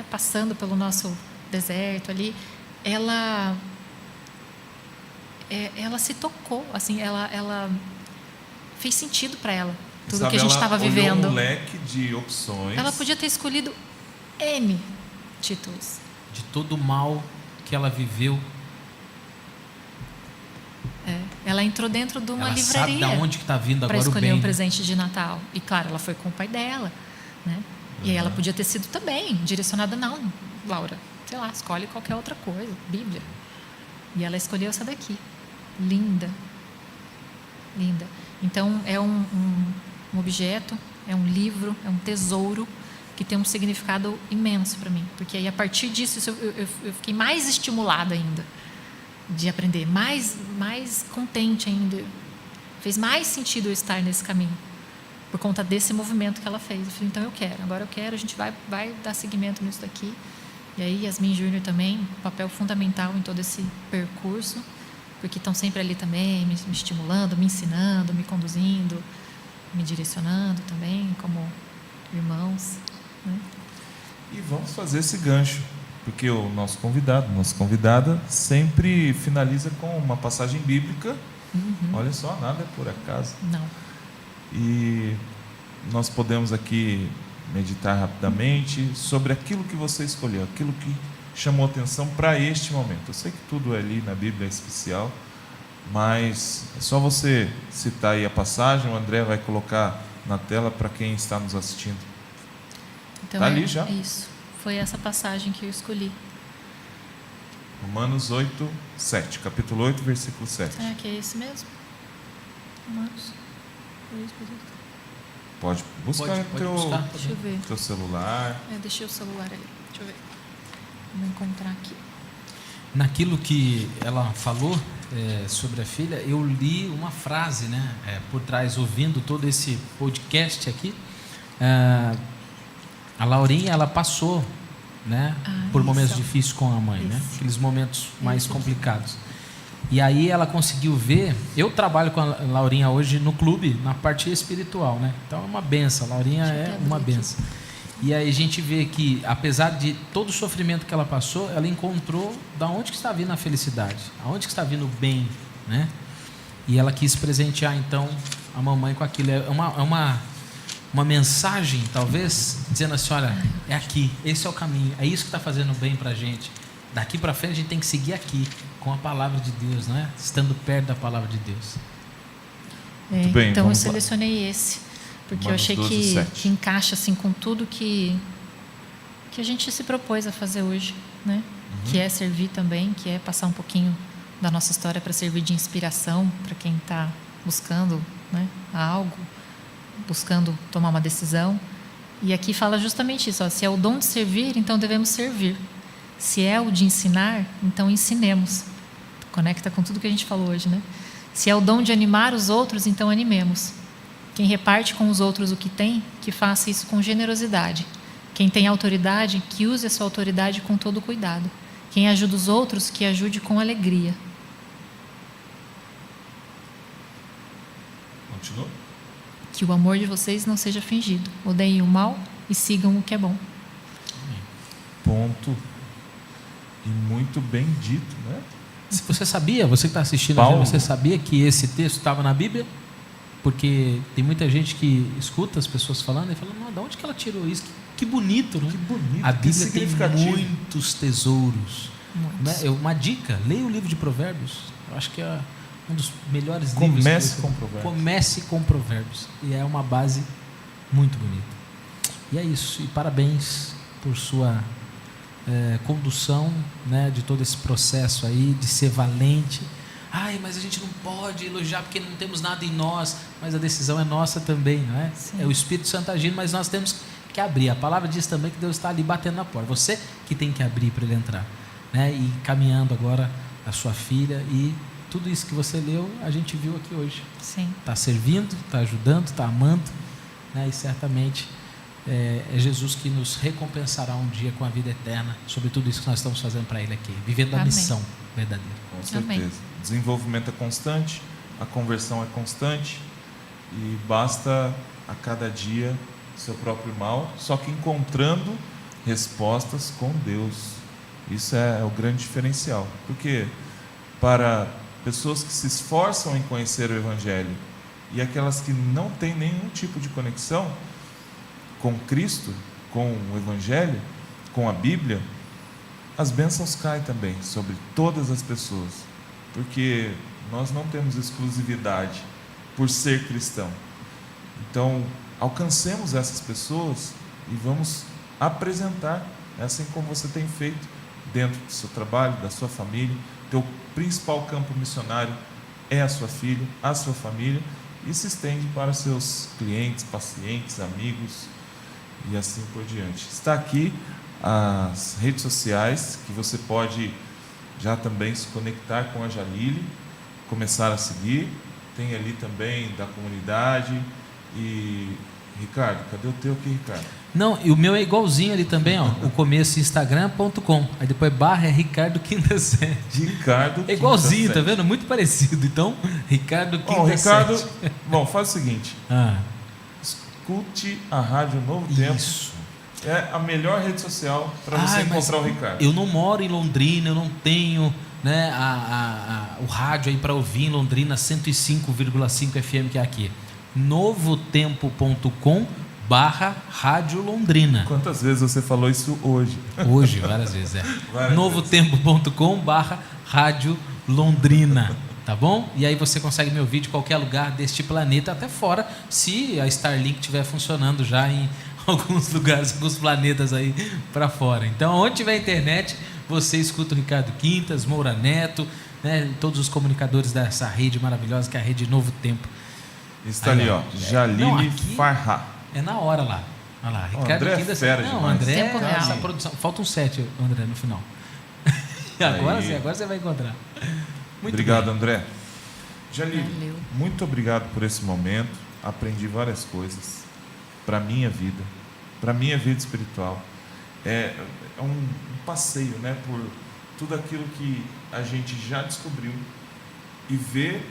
passando pelo nosso deserto ali, ela se tocou, assim, ela fez sentido para ela tudo que a gente estava vivendo. Um leque de opções. Ela podia ter escolhido N títulos. De todo o mal que ela viveu. Ela entrou dentro de uma livraria. Sabe de onde que está vindo agora o bem. Para escolher um presente de Natal. E claro, ela foi com o pai dela, né? E aí ela podia ter sido também direcionada, não, Laura, sei lá, escolhe qualquer outra coisa, Bíblia. E ela escolheu essa daqui. Linda. Linda. Então, é um objeto, é um livro, é um tesouro que tem um significado imenso para mim. Porque aí, a partir disso, eu fiquei mais estimulada ainda de aprender, mais contente ainda. Fez mais sentido eu estar nesse caminho, por conta desse movimento que ela fez. Eu falei, então agora eu quero, a gente vai dar seguimento nisso daqui. E aí, Yasmin Júnior também, um papel fundamental em todo esse percurso, porque estão sempre ali também, me estimulando, me ensinando, me conduzindo, me direcionando também, como irmãos. Né? E vamos fazer esse gancho, porque o nossa convidada, sempre finaliza com uma passagem bíblica. Olha só, nada é por acaso. Não. E nós podemos aqui meditar rapidamente sobre aquilo que você escolheu, aquilo que chamou atenção para este momento. Eu sei que tudo ali na Bíblia é especial, mas é só você citar aí a passagem, o André vai colocar na tela para quem está nos assistindo. Então, tá ali já? Isso. Foi essa passagem que eu escolhi. Romanos 8, 7. Capítulo 8, versículo 7. Que é esse mesmo? Romanos 8, Pode buscar Deixa eu ver. teu celular. Deixei o celular ali. Deixa eu ver. Vou encontrar aqui. Naquilo que ela falou sobre a filha, eu li uma frase, né, por trás, ouvindo todo esse podcast aqui. A Laurinha, ela passou, né, por momentos difíceis com a mãe, né, aqueles momentos mais complicados. E aí ela conseguiu ver. Eu trabalho com a Laurinha hoje no clube, na parte espiritual, né? Então é uma benção. A Laurinha é uma benção. E aí a gente vê que, apesar de todo o sofrimento que ela passou, ela encontrou da onde que está vindo a felicidade, aonde que está vindo o bem, né? E ela quis presentear então a mamãe com aquilo. É uma mensagem, talvez, dizendo assim: olha, é aqui, esse é o caminho, é isso que está fazendo bem para a gente. Daqui para frente a gente tem que seguir aqui, com a palavra de Deus, não é? Estando perto da palavra de Deus. Muito bem, então eu vamos lá. selecionei esse, porque eu Romanos achei 12:7. que encaixa assim com tudo que a gente se propôs a fazer hoje, né? Que é servir também, que é passar um pouquinho da nossa história para servir de inspiração para quem está buscando, né, algo, buscando tomar uma decisão. E aqui fala justamente isso, ó, se é o dom de servir, então devemos servir. Se é o de ensinar, então ensinemos. Conecta com tudo que a gente falou hoje, né? Se é o dom de animar os outros, então animemos. Quem reparte com os outros o que tem, que faça isso com generosidade. Quem tem autoridade, que use a sua autoridade com todo cuidado. Quem ajuda os outros, que ajude com alegria. Continua. Que o amor de vocês não seja fingido. Odeiem o mal e sigam o que é bom. Ponto. E muito bem dito, né? Se você sabia, você que está assistindo, Paulo. você sabia que esse texto estava na Bíblia? Porque tem muita gente que escuta as pessoas falando e fala, não, de onde que ela tirou isso? Que bonito, né? Que bonito, A que Bíblia tem significativo. muitos tesouros. Muitos. Né? Uma dica, leia o livro de Provérbios. Eu acho que é um dos melhores livros. Comece que com Provérbios. Comece com Provérbios. E é uma base muito bonita. E é isso. E parabéns por sua condução, né, de todo esse processo aí, de ser valente. Ai, mas a gente não pode elogiar porque não temos nada em nós. Mas a decisão é nossa também, não é? Sim. É o Espírito Santo agindo, mas nós temos que abrir. A palavra diz também que Deus está ali batendo na porta. Você que tem que abrir para ele entrar, né? E caminhando agora a sua filha, e tudo isso que você leu, a gente viu aqui hoje. Sim. Está servindo, está ajudando, está amando, né? E certamente é Jesus que nos recompensará um dia com a vida eterna sobre tudo isso que nós estamos fazendo para ele aqui, vivendo a Amém. missão verdadeira. Com certeza. Amém. Desenvolvimento é constante, a conversão é constante e basta a cada dia seu próprio mal, só que encontrando respostas com Deus. Isso é o grande diferencial. Porque para pessoas que se esforçam em conhecer o Evangelho e aquelas que não têm nenhum tipo de conexão com Cristo, com o Evangelho, com a Bíblia, as bênçãos caem também sobre todas as pessoas, porque nós não temos exclusividade por ser cristão. Então, alcancemos essas pessoas e vamos apresentar, assim como você tem feito dentro do seu trabalho, da sua família. Teu principal campo missionário é a sua filha, a sua família, e se estende para seus clientes, pacientes, amigos e assim por diante. Está aqui as redes sociais que você pode já também se conectar com a Jalile, começar a seguir. Tem ali também da comunidade. E Ricardo, cadê o teu aqui, Ricardo? Não, e o meu é igualzinho ali também, ó. O começo instagram.com, aí depois barra é Ricardo Quinta Sete. Ricardo. É igualzinho, Quinta tá Sete. vendo? Muito parecido. Então, Ricardo Quinta Bom, Ricardo, Sete. bom, faz o seguinte, Ah, escute a Rádio Novo Tempo. isso. É a melhor rede social para você Ai, mas encontrar o Ricardo. Eu não moro em Londrina, eu não tenho, né, o rádio aí para ouvir em Londrina, 105,5 FM que é aqui. novotempo.com/Rádio Londrina. Quantas vezes você falou isso hoje? Hoje, várias vezes, Várias novotempo.com/Rádio Londrina. Tá bom? E aí você consegue me ouvir de qualquer lugar deste planeta, até fora, se a Starlink estiver funcionando já em alguns lugares, alguns planetas aí para fora. Então, onde tiver internet, você escuta o Ricardo Quintas, Moura Neto, né, todos os comunicadores dessa rede maravilhosa que é a Rede Novo Tempo. Está Aí, ali, ó. ó. Jalile Não, aqui- Farha. É na hora lá. Olha lá, Ricardo André é Quintas. fera Não, demais. André, Tempo real. essa produção. Falta um 7, André, no final. E agora Aí. sim, agora você vai encontrar. Muito Obrigado, bem. André. Jalile, Valeu. muito obrigado por esse momento. Aprendi várias coisas para a minha vida espiritual. É um passeio, né, por tudo aquilo que a gente já descobriu e ver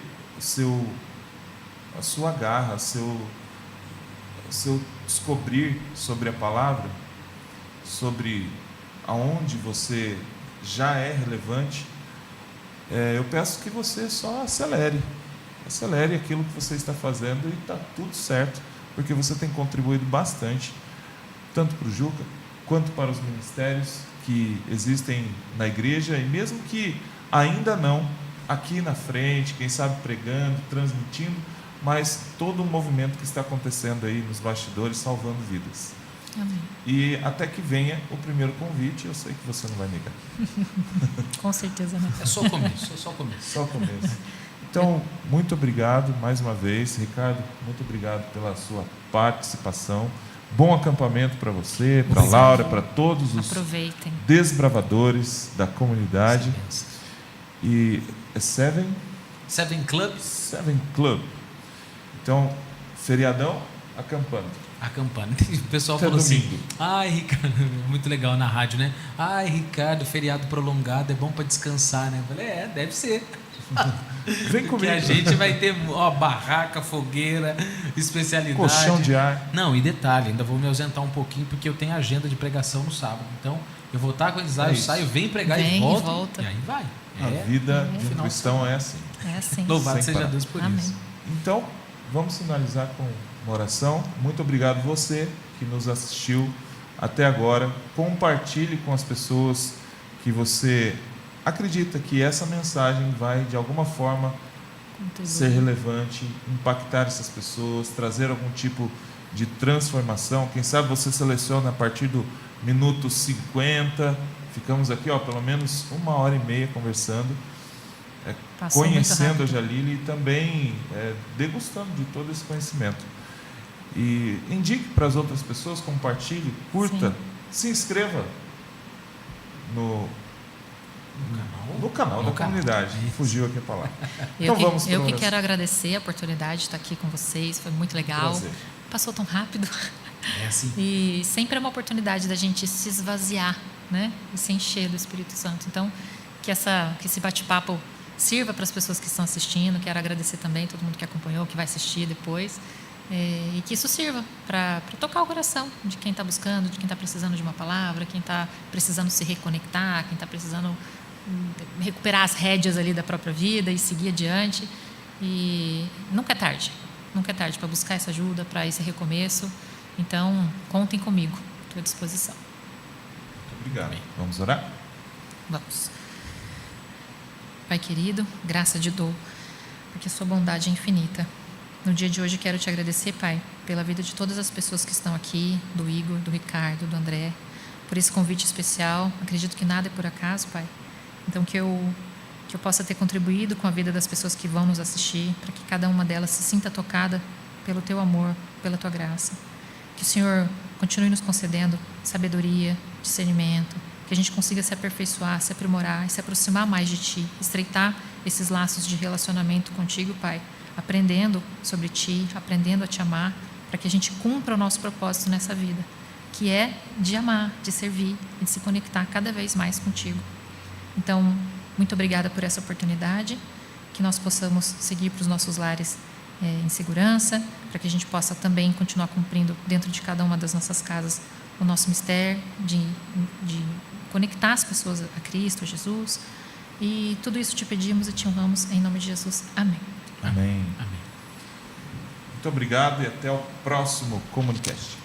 a sua garra, seu descobrir sobre a palavra, sobre aonde você já é relevante. Eu peço que você só acelere aquilo que você está fazendo e está tudo certo, porque você tem contribuído bastante, tanto para o Juca, quanto para os ministérios que existem na igreja, e mesmo que ainda não, aqui na frente, quem sabe pregando, transmitindo, mas todo o movimento que está acontecendo aí nos bastidores, salvando vidas. Amém. E até que venha o primeiro convite, eu sei que você não vai negar. Com certeza não. É só o começo, é só o começo. Só o começo. Então, muito obrigado mais uma vez. Ricardo, muito obrigado pela sua participação. Bom acampamento para você, para a Laura, para todos os Aproveitem. desbravadores da comunidade. E é Seven Seven Club. Então, feriadão, acampando. Acampando. O pessoal Até falou domingo. assim: ai, Ricardo, muito legal na rádio, né? Ai, Ricardo, feriado prolongado é bom para descansar, né? Eu falei: deve ser. Vem Porque comigo. a gente vai ter barraca, fogueira, especialidade. Colchão de ar. Não, e detalhe, ainda vou me ausentar um pouquinho porque eu tenho agenda de pregação no sábado. Então, eu vou estar com eles lá, eu saio, venho pregar Vem e e volto. volta. E aí vai. A vida de um final de cristão é assim. É assim. Louvado Sem seja parar. Deus por Amém. isso. Então, vamos finalizar com uma oração. Muito obrigado você que nos assistiu até agora. Compartilhe com as pessoas que você acredita que essa mensagem vai, de alguma forma, ser relevante, impactar essas pessoas, trazer algum tipo de transformação. Quem sabe você seleciona a partir do minuto 50. Ficamos aqui, pelo menos 1h30 conversando, Passou muito conhecendo a rápido. Jalile e também degustando de todo esse conhecimento. E indique para as outras pessoas, compartilhe, curta, se inscreva no canal da comunidade. Fugiu aqui a palavra. Então vamos para Eu a que oração. quero agradecer a oportunidade de estar aqui com vocês, foi muito legal. Prazer. Passou tão rápido. É assim. E sempre é uma oportunidade da gente se esvaziar, né? E se encher do Espírito Santo. Então, que esse bate-papo sirva para as pessoas que estão assistindo. Quero agradecer também a todo mundo que acompanhou, que vai assistir depois. E que isso sirva para tocar o coração de quem está buscando, de quem está precisando de uma palavra, quem está precisando se reconectar, quem está precisando recuperar as rédeas ali da própria vida e seguir adiante. E nunca é tarde para buscar essa ajuda, para esse recomeço. Então, contem comigo, estou à disposição. Muito obrigado. Vamos orar? Vamos. Pai querido, graça de dou, porque sua bondade é infinita. No dia de hoje quero te agradecer, Pai, pela vida de todas as pessoas que estão aqui, do Igor, do Ricardo, do André, por esse convite especial. Acredito que nada é por acaso, Pai. Então, que eu possa ter contribuído com a vida das pessoas que vão nos assistir, para que cada uma delas se sinta tocada pelo teu amor, pela tua graça. Que o Senhor continue nos concedendo sabedoria, discernimento, que a gente consiga se aperfeiçoar, se aprimorar e se aproximar mais de Ti, estreitar esses laços de relacionamento contigo, Pai, aprendendo sobre Ti, aprendendo a Te amar, para que a gente cumpra o nosso propósito nessa vida, que é de amar, de servir e de se conectar cada vez mais contigo. Então, muito obrigada por essa oportunidade, que nós possamos seguir para os nossos lares em segurança, para que a gente possa também continuar cumprindo dentro de cada uma das nossas casas o nosso mistério de conectar as pessoas a Cristo, a Jesus. E tudo isso te pedimos e te honramos em nome de Jesus. Amém. Amém. Amém. Muito obrigado e até o próximo Comunicast.